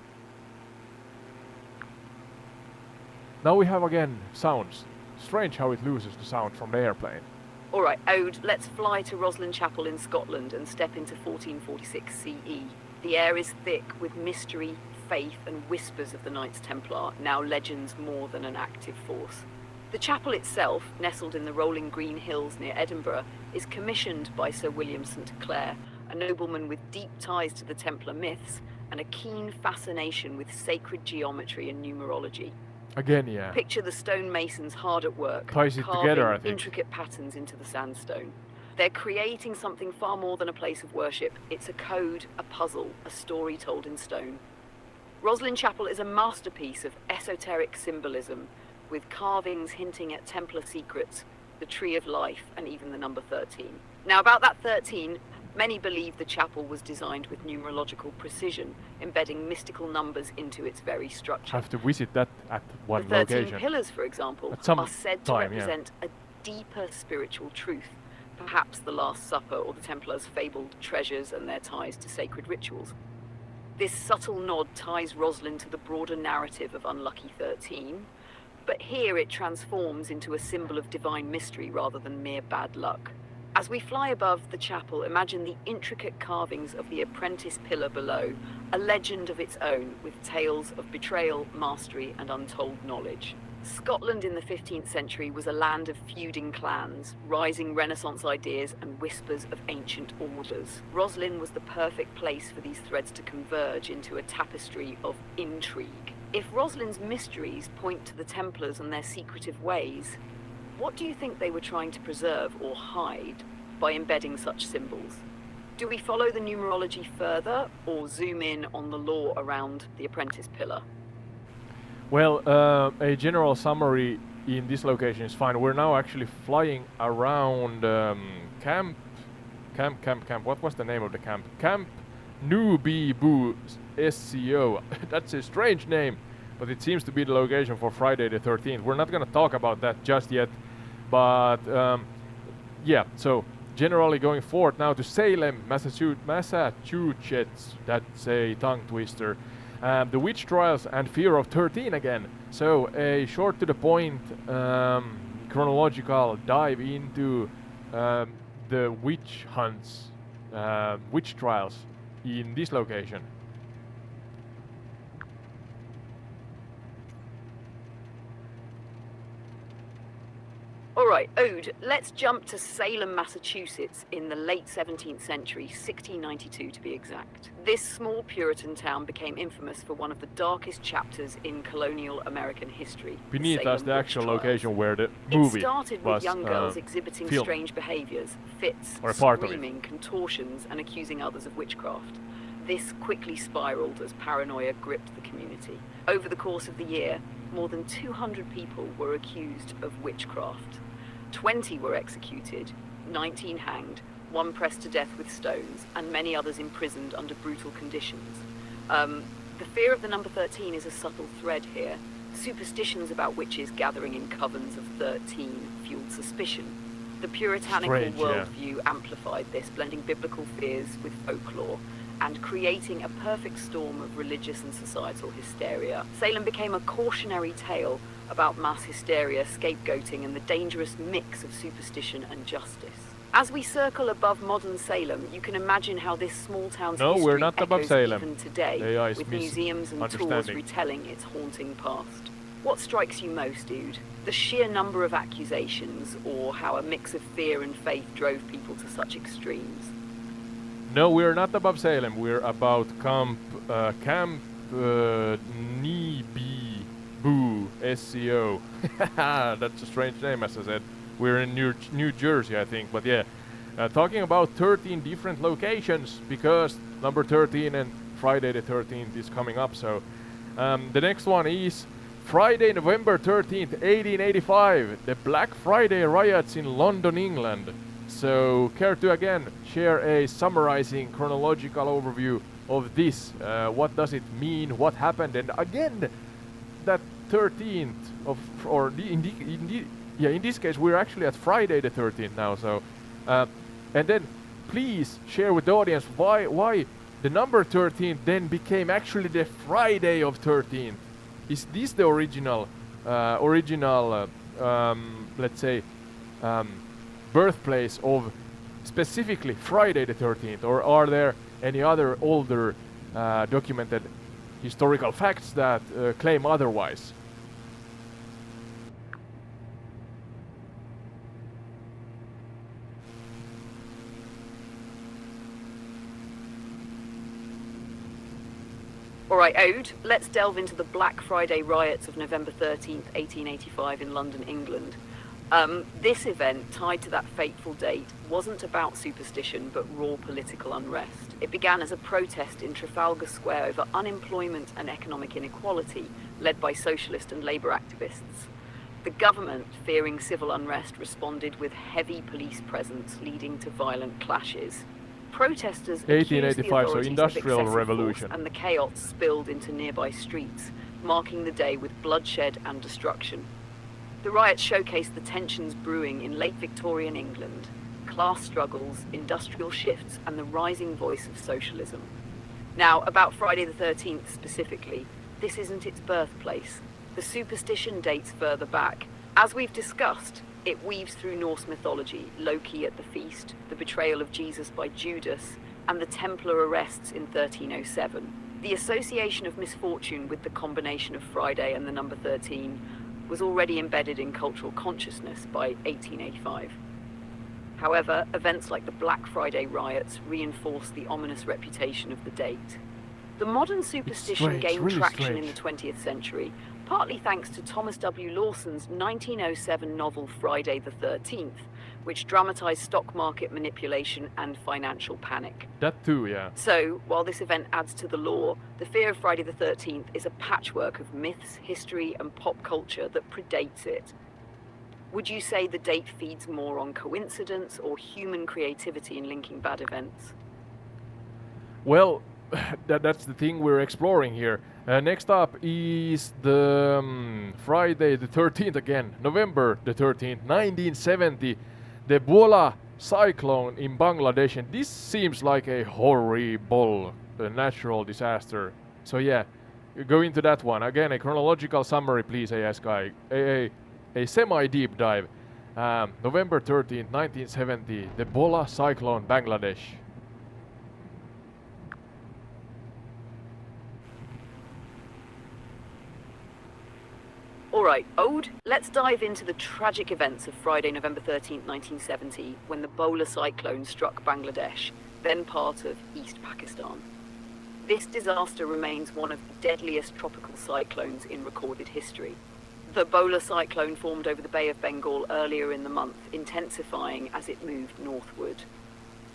Now we have again sounds. Strange how it loses the sound from the airplane. All right, Ode, let's fly to Roslin Chapel in Scotland and step into 1446 CE. The air is thick with mystery, faith, and whispers of the Knights Templar, now legends more than an active force. The chapel itself, nestled in the rolling green hills near Edinburgh, is commissioned by Sir William St. Clair, a nobleman with deep ties to the Templar myths and a keen fascination with sacred geometry and numerology. Again, yeah. Picture the stonemasons hard at work, Ties it carving together, I think. intricate patterns into the sandstone. They're creating something far more than a place of worship. It's a code, a puzzle, a story told in stone. Roslin Chapel is a masterpiece of esoteric symbolism, with carvings hinting at Templar secrets, the Tree of Life, and even the number 13. Now, about that 13, many believe the chapel was designed with numerological precision, embedding mystical numbers into its very structure. Have to visit that at one The 13 location. pillars, for example, At some are said to time, yeah. represent a deeper spiritual truth, perhaps the Last Supper or the Templars' fabled treasures and their ties to sacred rituals. This subtle nod ties Roslin to the broader narrative of Unlucky 13, but here it transforms into a symbol of divine mystery rather than mere bad luck. As we fly above the chapel, imagine the intricate carvings of the apprentice pillar below, a legend of its own with tales of betrayal, mastery, and untold knowledge. Scotland in the 15th century was a land of feuding clans, rising Renaissance ideas, and whispers of ancient orders. Roslin was the perfect place for these threads to converge into a tapestry of intrigue. If Roslin's mysteries point to the Templars and their secretive ways, what do you think they were trying to preserve or hide by embedding such symbols? Do we follow the numerology further or zoom in on the lore around the apprentice pillar? Well, a general summary in this location is fine. We're now actually flying around camp. What was the name of the camp? Camp Nubibu SCO. That's a strange name, but it seems to be the location for Friday the 13th. We're not going to talk about that just yet, but yeah, so generally going forward now to Salem, Massachusetts. That's a tongue twister. The witch trials and fear of 13 again. So a short to the point chronological dive into the witch hunts witch trials in this location. Alright, Ode, let's jump to Salem, Massachusetts in the late 17th century, 1692 to be exact. This small Puritan town became infamous for one of the darkest chapters in colonial American history. Beneath us, the actual trials. location where the movie It started was with young girls exhibiting filmed. strange behaviors, fits, Or a part of it. screaming, contortions, and accusing others of witchcraft. This quickly spiraled as paranoia gripped the community. Over the course of the year, more than 200 people were accused of witchcraft. 20 were executed, 19 hanged, 1 pressed to death with stones, and many others imprisoned under brutal conditions. The fear of the number 13 is a subtle thread here. Superstitions about witches gathering in covens of 13 fueled suspicion. The puritanical Strange, worldview amplified this, blending biblical fears with folklore and creating a perfect storm of religious and societal hysteria. Salem became a cautionary tale about mass hysteria, scapegoating, and the dangerous mix of superstition and justice. As we circle above modern Salem, you can imagine how this small town's No, history we're not above echoes Salem. even today, AI is with museums and tours misunderstanding. retelling its haunting past. What strikes you most, dude? The sheer number of accusations, or how a mix of fear and faith drove people to such extremes? No, we're not above Salem. We're about Camp Nibibu SCO. That's a strange name, as I said. We're in New Jersey, I think. But yeah, talking about 13 different locations, because number 13 and Friday the 13th is coming up. So the next one is Friday, November 13th, 1885. The Black Friday riots in London, England. So, care to again share a summarizing chronological overview of this? What does it mean? What happened? And again, that 13th of, or in this case, we're actually at Friday the 13th now. So, and then please share with the audience why the number 13 then became actually the Friday of 13th. Is this the original, let's say, birthplace of specifically Friday the 13th, or are there any other older documented historical facts that claim otherwise? Alright, Ode, let's delve into the Black Friday riots of November 13th, 1885 in London, England. This event, tied to that fateful date, wasn't about superstition but raw political unrest. It began as a protest in Trafalgar Square over unemployment and economic inequality, led by socialist and labour activists. The government, fearing civil unrest, responded with heavy police presence, leading to violent clashes. Protesters accused the 1885, so authorities Industrial of excessive Revolution. force, and the chaos spilled into nearby streets, marking the day with bloodshed and destruction. The riots showcased the tensions brewing in late Victorian England, class struggles, industrial shifts, and the rising voice of socialism. Now, about Friday the 13th specifically, this isn't its birthplace. The superstition dates further back. As we've discussed, it weaves through Norse mythology, Loki at the feast, the betrayal of Jesus by Judas, and the Templar arrests in 1307. The association of misfortune with the combination of Friday and the number 13 was already embedded in cultural consciousness by 1885. However, events like the Black Friday riots reinforced the ominous reputation of the date. The modern superstition gained really traction strange. in the 20th century, partly thanks to Thomas W. Lawson's 1907 novel Friday the 13th, which dramatized stock market manipulation and financial panic. That too, yeah. So, while this event adds to the lore, the fear of Friday the 13th is a patchwork of myths, history, and pop culture that predates it. Would you say the date feeds more on coincidence or human creativity in linking bad events? Well, that's the thing we're exploring here. Next up is the Friday the 13th again, November the 13th, 1970. The Bhola cyclone in Bangladesh, and this seems like a horrible natural disaster. So yeah, go into that one. Again, a chronological summary, please, AS guy. A semi-deep dive. November 13th, 1970, the Bhola cyclone, Bangladesh. All right, Ode, let's dive into the tragic events of Friday, November 13th, 1970, when the Bhola cyclone struck Bangladesh, then part of East Pakistan. This disaster remains one of the deadliest tropical cyclones in recorded history. The Bhola cyclone formed over the Bay of Bengal earlier in the month, intensifying as it moved northward.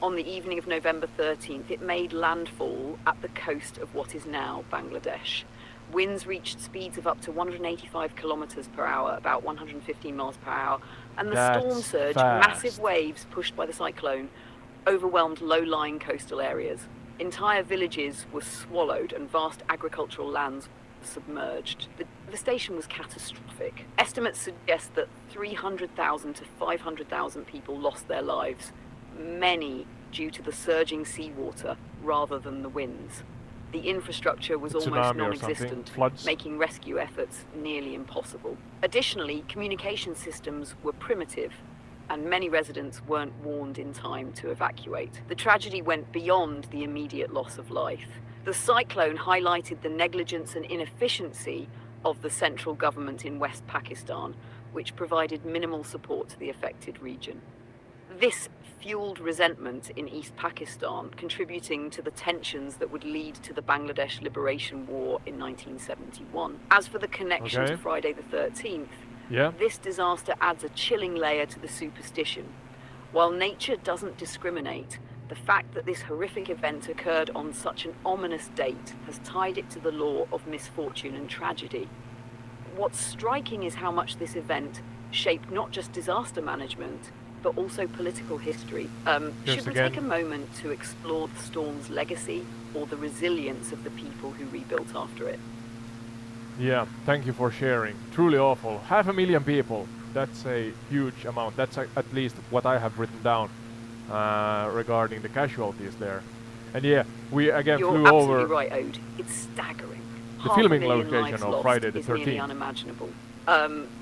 On the evening of November 13th, it made landfall at the coast of what is now Bangladesh. Winds reached speeds of up to 185 kilometers per hour, about 115 miles per hour, and the storm surge, massive waves pushed by the cyclone, overwhelmed low-lying coastal areas. Entire villages were swallowed and vast agricultural lands were submerged. The devastation was catastrophic. Estimates suggest that 300,000 to 500,000 people lost their lives, many due to the surging seawater rather than the winds. The infrastructure was almost non-existent, making rescue efforts nearly impossible. Additionally, communication systems were primitive, and many residents weren't warned in time to evacuate. The tragedy went beyond the immediate loss of life. The cyclone highlighted the negligence and inefficiency of the central government in West Pakistan, which provided minimal support to the affected region. This fueled resentment in East Pakistan, contributing to the tensions that would lead to the Bangladesh Liberation War in 1971. As for the connection to Friday the 13th, this disaster adds a chilling layer to the superstition. While nature doesn't discriminate, the fact that this horrific event occurred on such an ominous date has tied it to the law of misfortune and tragedy. What's striking is how much this event shaped not just disaster management, but also political history. Should we take a moment to explore the storm's legacy or the resilience of the people who rebuilt after it? Yeah, thank you for sharing. Truly awful. 500,000 people. That's a huge amount. That's at least what I have written down regarding the casualties there. And yeah, we again flew over. You're absolutely right, Ode. It's staggering. The filming location of Friday the 13th. Nearly unimaginable.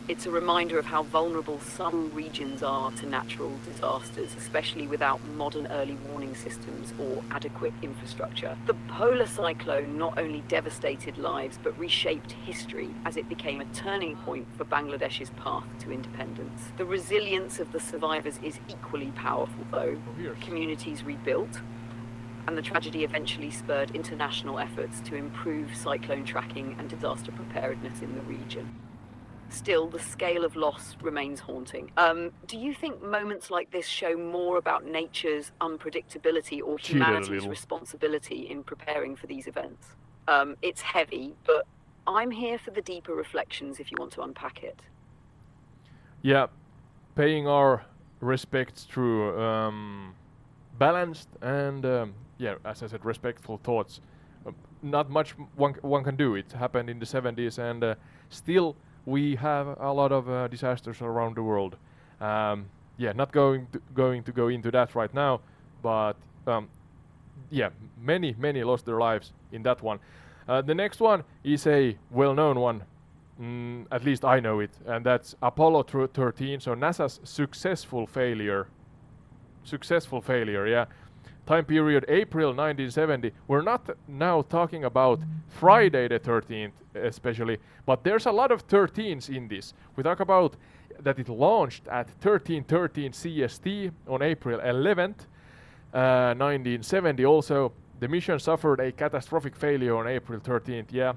It's a reminder of how vulnerable some regions are to natural disasters, especially without modern early warning systems or adequate infrastructure. The polar cyclone not only devastated lives, but reshaped history as it became a turning point for Bangladesh's path to independence. The resilience of the survivors is equally powerful, though. Communities rebuilt, and the tragedy eventually spurred international efforts to improve cyclone tracking and disaster preparedness in the region. Still, the scale of loss remains haunting. Do you think moments like this show more about nature's unpredictability or humanity's responsibility in preparing for these events? It's heavy, but I'm here for the deeper reflections if you want to unpack it. Yeah, paying our respects through balanced and, yeah, as I said, respectful thoughts. Not much one can do. It happened in the 70s and still we have a lot of disasters around the world. Yeah, not going to go into that right now, but yeah, many lost their lives in that one. The next one is a well-known one, at least I know it, and that's Apollo 13, so NASA's successful failure, yeah. Time period April 1970. We're not now talking about Friday the 13th especially, but there's a lot of 13s in this. We talk about that it launched at 13:13 CST on April 11th, 1970. Also, the mission suffered a catastrophic failure on April 13th. Yeah,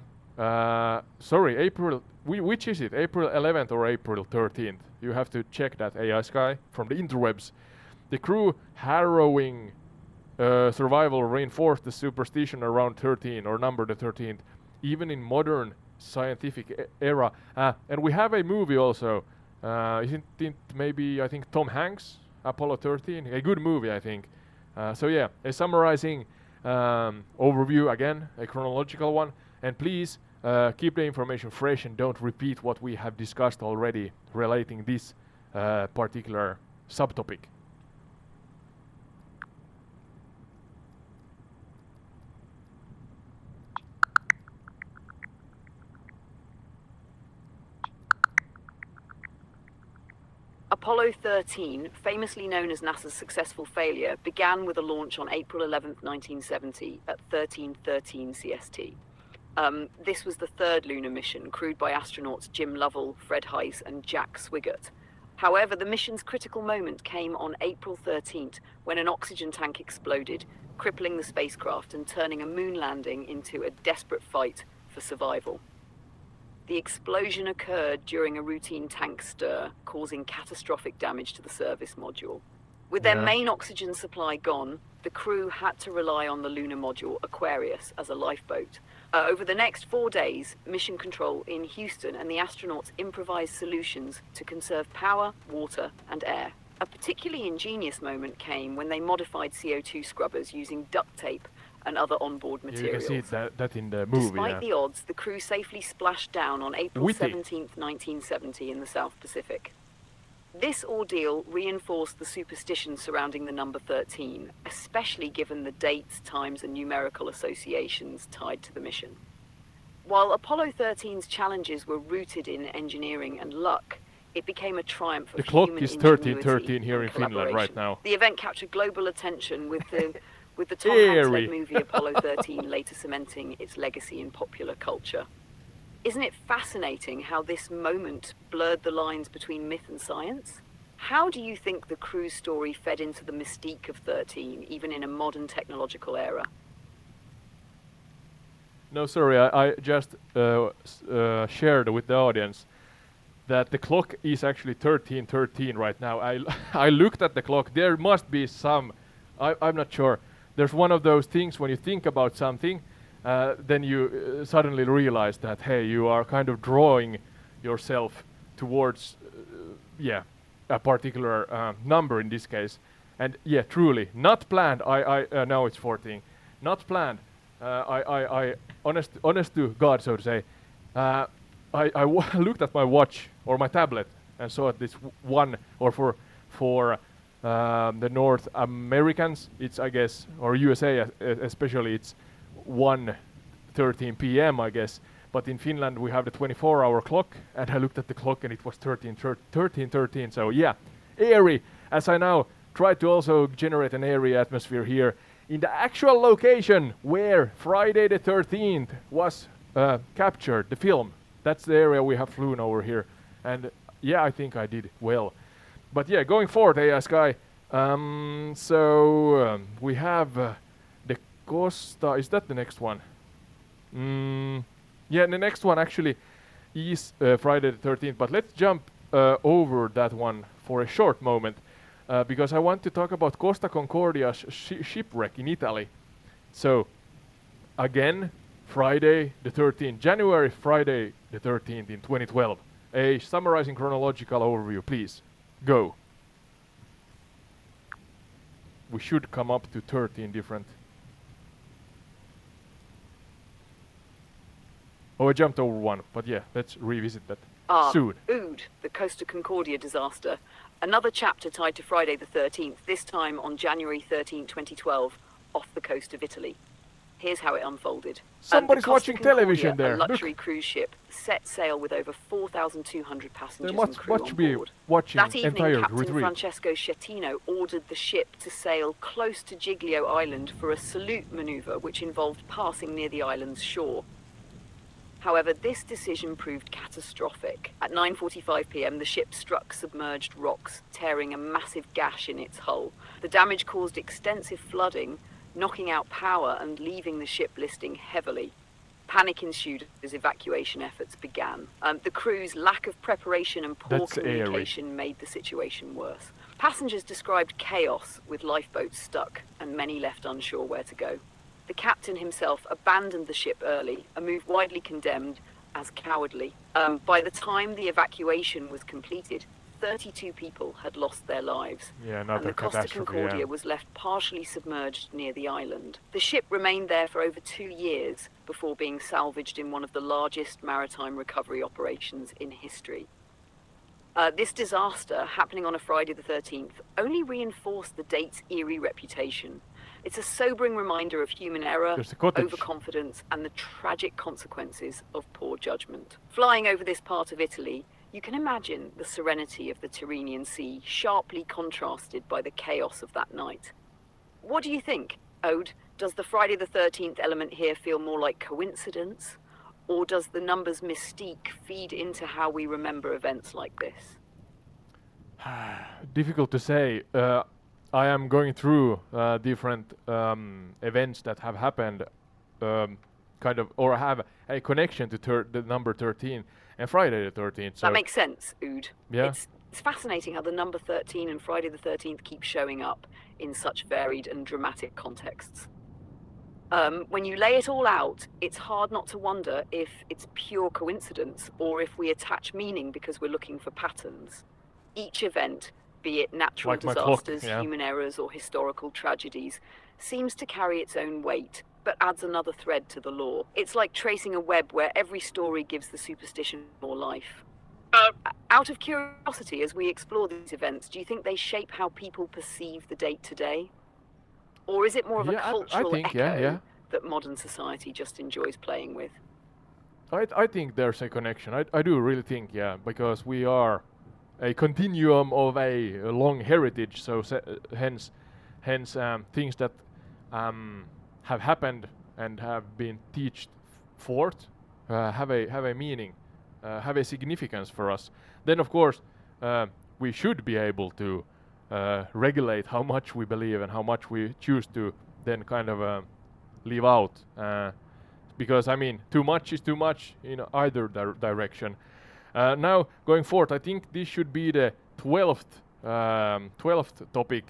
sorry, April. Which is it? April 11th or April 13th? You have to check that, AI Sky, from the interwebs. The crew harrowing survival reinforced the superstition around 13 or number the 13th, even in modern scientific era. And we have a movie also. Isn't it maybe, I think, Tom Hanks, Apollo 13? A good movie, I think. So yeah, a summarizing overview again, a chronological one. And please keep the information fresh and don't repeat what we have discussed already relating this particular subtopic. Apollo 13, famously known as NASA's successful failure, began with a launch on April 11, 1970 at 13:13 CST. This was the third lunar mission, crewed by astronauts Jim Lovell, Fred Heiss, and Jack Swigert. However, the mission's critical moment came on April 13th, when an oxygen tank exploded, crippling the spacecraft and turning a moon landing into a desperate fight for survival. The explosion occurred during a routine tank stir, causing catastrophic damage to the service module. With their main oxygen supply gone, the crew had to rely on the lunar module Aquarius as a lifeboat. Over the next 4 days, Mission Control in Houston and the astronauts improvised solutions to conserve power, water, and air. A particularly ingenious moment came when they modified CO2 scrubbers using duct tape and other onboard materials. You can see that in the movie. Despite the odds, the crew safely splashed down on April 17th, 1970 in the South Pacific. This ordeal reinforced the superstition surrounding the number 13, especially given the dates, times, and numerical associations tied to the mission. While Apollo 13's challenges were rooted in engineering and luck, it became a triumph of human ingenuity. The clock is 13:13 here in Finland right now. The event captured global attention with the Tom Hanks-led movie Apollo 13 later cementing its legacy in popular culture. Isn't it fascinating how this moment blurred the lines between myth and science? How do you think the crew's story fed into the mystique of 13, even in a modern technological era? No, sorry, I just shared with the audience that the clock is actually 13:13 right now. I looked at the clock. There must be some, I'm not sure. There's one of those things when you think about something, then you suddenly realize that, hey, you are kind of drawing yourself towards, a particular number in this case. And yeah, truly, not planned. Now it's 14. Not planned. Honest to God, so to say, I looked at my watch or my tablet and saw this one, or for the North Americans, it's, I guess, or USA especially, it's 1:13 p.m. I guess. But in Finland we have the 24-hour clock, and I looked at the clock and it was 13:13. So yeah, airy. As I now try to also generate an airy atmosphere here in the actual location where Friday the 13th was captured, the film. That's the area we have flown over here, and yeah, I think I did well. But yeah, going forward, AI Sky. We have the Costa. Is that the next one? Yeah, the next one actually is Friday the 13th. But let's jump over that one for a short moment, because I want to talk about Costa Concordia's shipwreck in Italy. So, again, Friday the 13th, January Friday the 13th in 2012. A summarizing chronological overview, please. Go. We should come up to 13 different. Oh, I jumped over one, but yeah, let's revisit that soon. Ood, the Costa Concordia disaster. Another chapter tied to Friday the 13th, this time on January 13, 2012, off the coast of Italy. Here's how it unfolded. Somebody's watching television there. A luxury cruise ship set sail with over 4,200 passengers there and crew on board. Watching that evening, entire Captain retreat. Francesco Schettino ordered the ship to sail close to Giglio Island for a salute maneuver, which involved passing near the island's shore. However, this decision proved catastrophic. At 9:45 p.m., the ship struck submerged rocks, tearing a massive gash in its hull. The damage caused extensive flooding, knocking out power and leaving the ship listing heavily. Panic ensued as evacuation efforts began. The crew's lack of preparation and poor communication made the situation worse. Passengers described chaos, with lifeboats stuck and many left unsure where to go. The captain himself abandoned the ship early, a move widely condemned as cowardly. By the time the evacuation was completed, 32 people had lost their lives, and the Costa Concordia was left partially submerged near the island. The ship remained there for over 2 years before being salvaged in one of the largest maritime recovery operations in history. This disaster, happening on a Friday the 13th, only reinforced the date's eerie reputation. It's a sobering reminder of human error, overconfidence, and the tragic consequences of poor judgment. Flying over this part of Italy, you can imagine the serenity of the Tyrrhenian Sea, sharply contrasted by the chaos of that night. What do you think, Ode? Does the Friday the 13th element here feel more like coincidence Or does the numbers mystique feed into how we remember events like this? Difficult to say. I am going through different events that have happened, kind of, or have a connection to the number 13 and Friday the 13th. So That makes sense, Ood. yeah, It's fascinating how the number 13 and Friday the 13th keep showing up in such varied and dramatic contexts. When you lay it all out, it's hard not to wonder if it's pure coincidence or if we attach meaning because we're looking for patterns. Each event, be it natural Like my clock, disasters, yeah. human errors, or historical tragedies, seems to carry its own weight, but adds another thread to the lore. It's like tracing a web where every story gives the superstition more life. Out of curiosity, as we explore these events, do you think they shape how people perceive the date today? Or is it more of a Yeah, I cultural think, echo yeah. that modern society just enjoys playing with? I think there's a connection. I do really think, yeah, because we are a continuum of a long heritage. So hence things that have happened and have been taught forth have a meaning, have a significance for us. Then of course we should be able to regulate how much we believe and how much we choose to then kind of leave out. Because I mean, too much is too much in either direction. Now going forward, I think this should be the 12th topic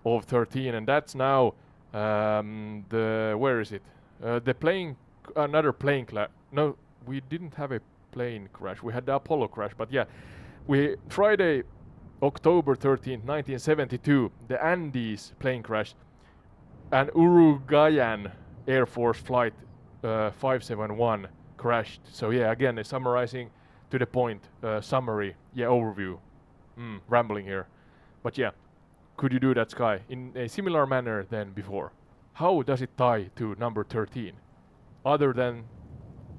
of 13, and that's now the where is it? The plane, another plane crash. No, we didn't have a plane crash. We had the Apollo crash, but yeah, we Friday, October 13th, 1972, the Andes plane crash, an Uruguayan Air Force flight 571 crashed. So yeah, again, summarizing to the point, summary, yeah, overview. Rambling here, but yeah, could you do that, Sky, in a similar manner than before? How does it tie to number 13? Other than,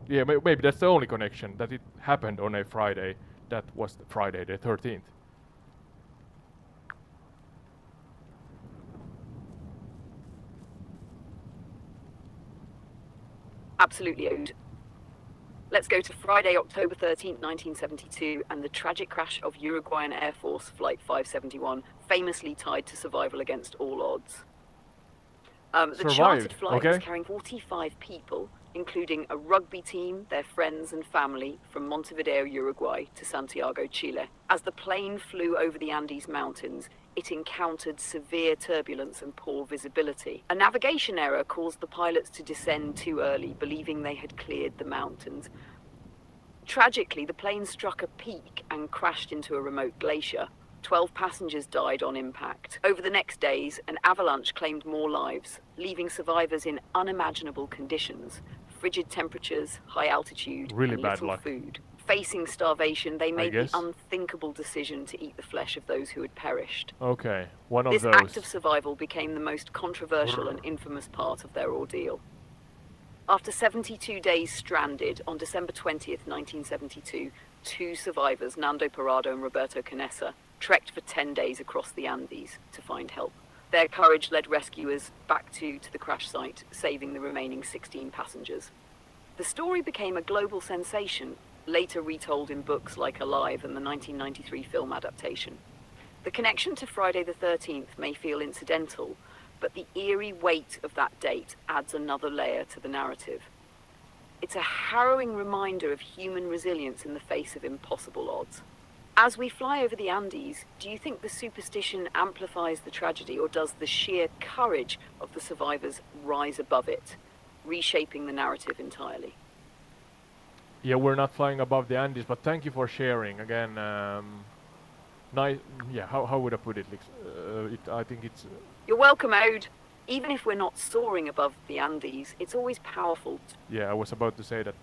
yeah, maybe that's the only connection, that it happened on a Friday. That was Friday the 13th. Absolutely, Ode. Let's go to Friday, October 13th, 1972, and the tragic crash of Uruguayan Air Force Flight 571, famously tied to survival against all odds. The chartered flight was carrying 45 people, including a rugby team, their friends and family, from Montevideo, Uruguay, to Santiago, Chile. As the plane flew over the Andes Mountains, it encountered severe turbulence and poor visibility. A navigation error caused the pilots to descend too early, believing they had cleared the mountains. Tragically, the plane struck a peak and crashed into a remote glacier. 12 passengers died on impact. Over the next days, an avalanche claimed more lives, leaving survivors in unimaginable conditions: frigid temperatures, high altitude, Really and bad little luck. food. Facing starvation, they made the guess. unthinkable decision to eat the flesh of those who had perished. Okay, one of This those. act of survival became the most controversial and infamous part of their ordeal. After 72 days stranded, on December 20th, 1972, two survivors, Nando Parado and Roberto Canessa, trekked for 10 days across the Andes to find help. Their courage led rescuers back to the crash site, saving the remaining 16 passengers. The story became a global sensation, later retold in books like Alive and the 1993 film adaptation. The connection to Friday the 13th may feel incidental, but the eerie weight of that date adds another layer to the narrative. It's a harrowing reminder of human resilience in the face of impossible odds. As we fly over the Andes, do you think the superstition amplifies the tragedy, or does the sheer courage of the survivors rise above it, reshaping the narrative entirely? Yeah, we're not flying above the Andes, but thank you for sharing again. Nice. Yeah, how would I put it? I think it's. You're welcome, Ode. Even if we're not soaring above the Andes, it's always powerful. Yeah, I was about to say that.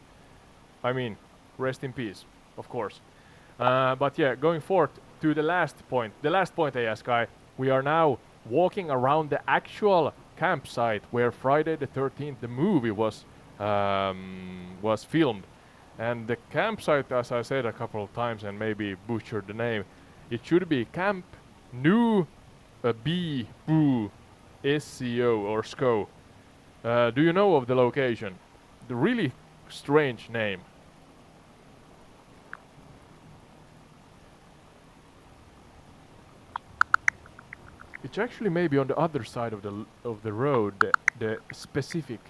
I mean, rest in peace, of course. But yeah, going forward to the last point. The last point, Guy. We are now walking around the actual campsite where Friday the 13th, the movie was filmed. And the campsite, as I said a couple of times and maybe butchered the name, it should be Camp New B Boo SCO or SCO. Do you know of the location? The really strange name. It's actually maybe on the other side of the road, the specific.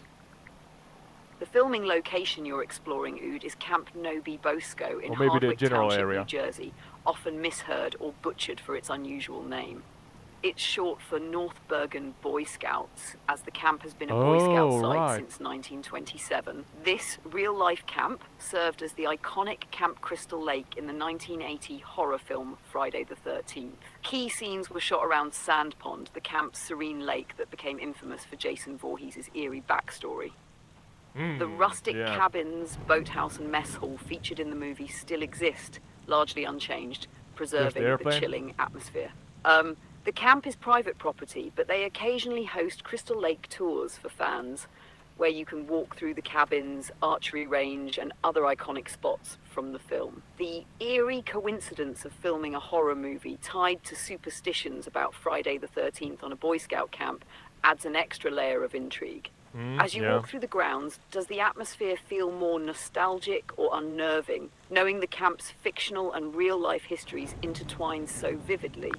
The filming location you're exploring, Ood, is Camp Nobi Bosco in Or maybe the Hardwick general Township, area. New Jersey, often misheard or butchered for its unusual name. It's short for North Bergen Boy Scouts, as the camp has been a Boy Scout site right. since 1927. This real-life camp served as the iconic Camp Crystal Lake in the 1980 horror film Friday the 13th. Key scenes were shot around Sand Pond, the camp's serene lake that became infamous for Jason Voorhees' eerie backstory. The rustic yeah. cabins, boathouse and mess hall featured in the movie still exist, largely unchanged, preserving the airplane. chilling atmosphere. The camp is private property, but they occasionally host Crystal Lake tours for fans, where you can walk through the cabins, archery range, and other iconic spots from the film. The eerie coincidence of filming a horror movie tied to superstitions about Friday the 13th on a Boy Scout camp adds an extra layer of intrigue. As you walk through the grounds, does the atmosphere feel more nostalgic or unnerving, knowing the camp's fictional and real-life histories intertwine so vividly?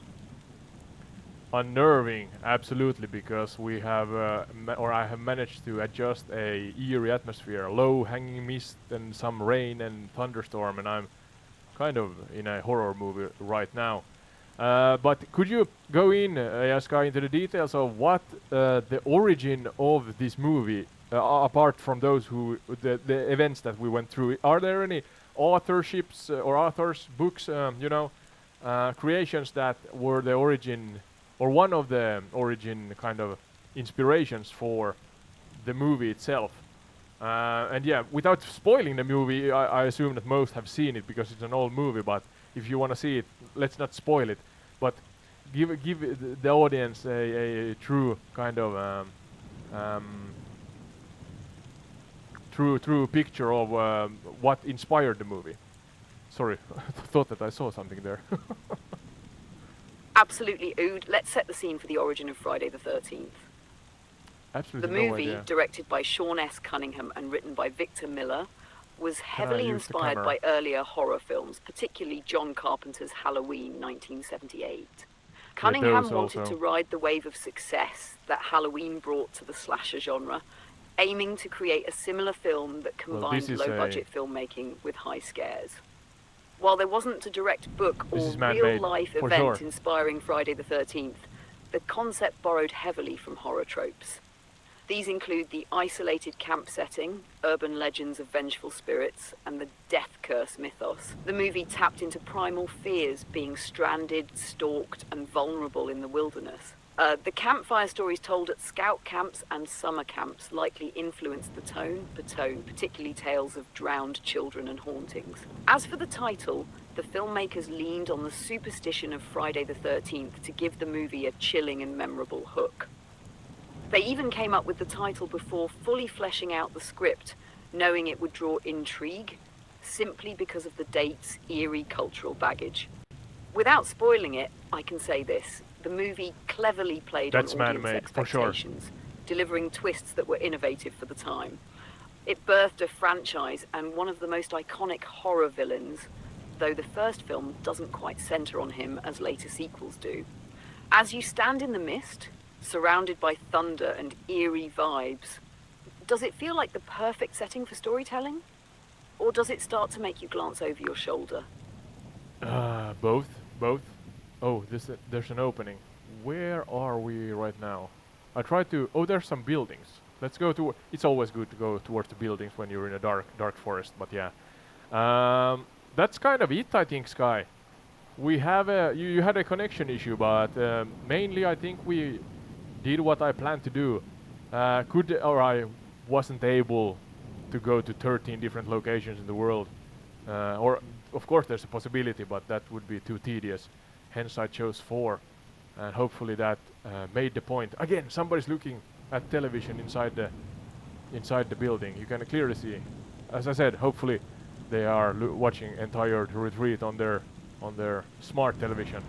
Unnerving, absolutely, because we have, I have managed to adjust a eerie atmosphere, low hanging mist and some rain and thunderstorm, and I'm kind of in a horror movie right now. But could you go in, Jaska, into the details of what the origin of this movie, apart from those the events that we went through? Are there any authorships or authors, books, creations that were the origin, or one of the origin kind of inspirations for the movie itself? And yeah, without spoiling the movie, I assume that most have seen it because it's an old movie, but if you want to see it, let's not spoil it, but give the audience a true kind of true picture of what inspired the movie. Sorry, thought that I saw something there. Absolutely, Ood. Let's set the scene for the origin of Friday the 13th. Absolutely The no movie, idea. directed by Sean S. Cunningham and written by Victor Miller, was heavily use the inspired camera? by earlier horror films, particularly John Carpenter's Halloween 1978. Cunningham wanted also. to ride the wave of success that Halloween brought to the slasher genre, aiming to create a similar film that combined is low-budget filmmaking with high scares. While there wasn't a direct book or This is man-made, real-life for event sure. inspiring Friday the 13th, the concept borrowed heavily from horror tropes. These include the isolated camp setting, urban legends of vengeful spirits, and the death curse mythos. The movie tapped into primal fears, being stranded, stalked, and vulnerable in the wilderness. The campfire stories told at scout camps and summer camps likely influenced the tone, particularly tales of drowned children and hauntings. As for the title, the filmmakers leaned on the superstition of Friday the 13th to give the movie a chilling and memorable hook. They even came up with the title before fully fleshing out the script, knowing it would draw intrigue, simply because of the date's eerie cultural baggage. Without spoiling it, I can say this: the movie cleverly played That's on audience man-made, for sure. expectations, delivering twists that were innovative for the time. It birthed a franchise and one of the most iconic horror villains, though the first film doesn't quite center on him as later sequels do. As you stand in the mist, surrounded by thunder and eerie vibes, does it feel like the perfect setting for storytelling? Or does it start to make you glance over your shoulder? Both. Oh, there's an opening. Where are we right now? I tried to. Oh, there's some buildings. Let's go to. It's always good to go towards the buildings when you're in a dark forest. But yeah, that's kind of it, I think, Sky. We have you had a connection issue, but mainly I think we did what I planned to do. I wasn't able to go to 13 different locations in the world, or of course there's a possibility, but that would be too tedious. Hence I chose 4, and hopefully that made the point. Again, somebody's looking at television inside the building. You can clearly see. As I said, hopefully they are watching entire retreat on their smart television,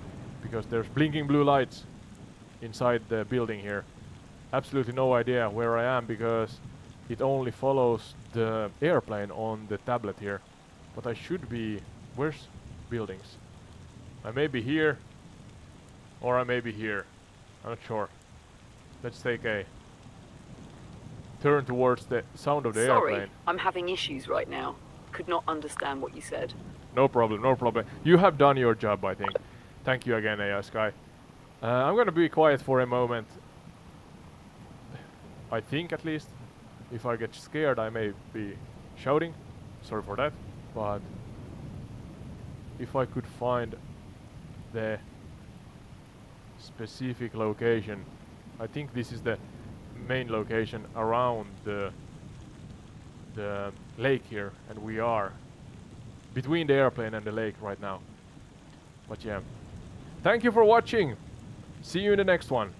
because there's blinking blue lights inside the building here. Absolutely no idea where I am, because it only follows the airplane on the tablet here. But I should be... Where's buildings? I may be here, or I may be here. I'm not sure. Let's take a turn towards the sound of the Sorry, airplane. I'm having issues right now. Could not understand what you said. No problem, no problem. You have done your job, I think. Thank you again, AI Sky. I'm gonna be quiet for a moment. I think, at least. If I get scared, I may be shouting. Sorry for that. But if I could find the specific location, I think this is the main location around the lake here, and we are between the airplane and the lake right now. But yeah, thank you for watching. See you in the next one.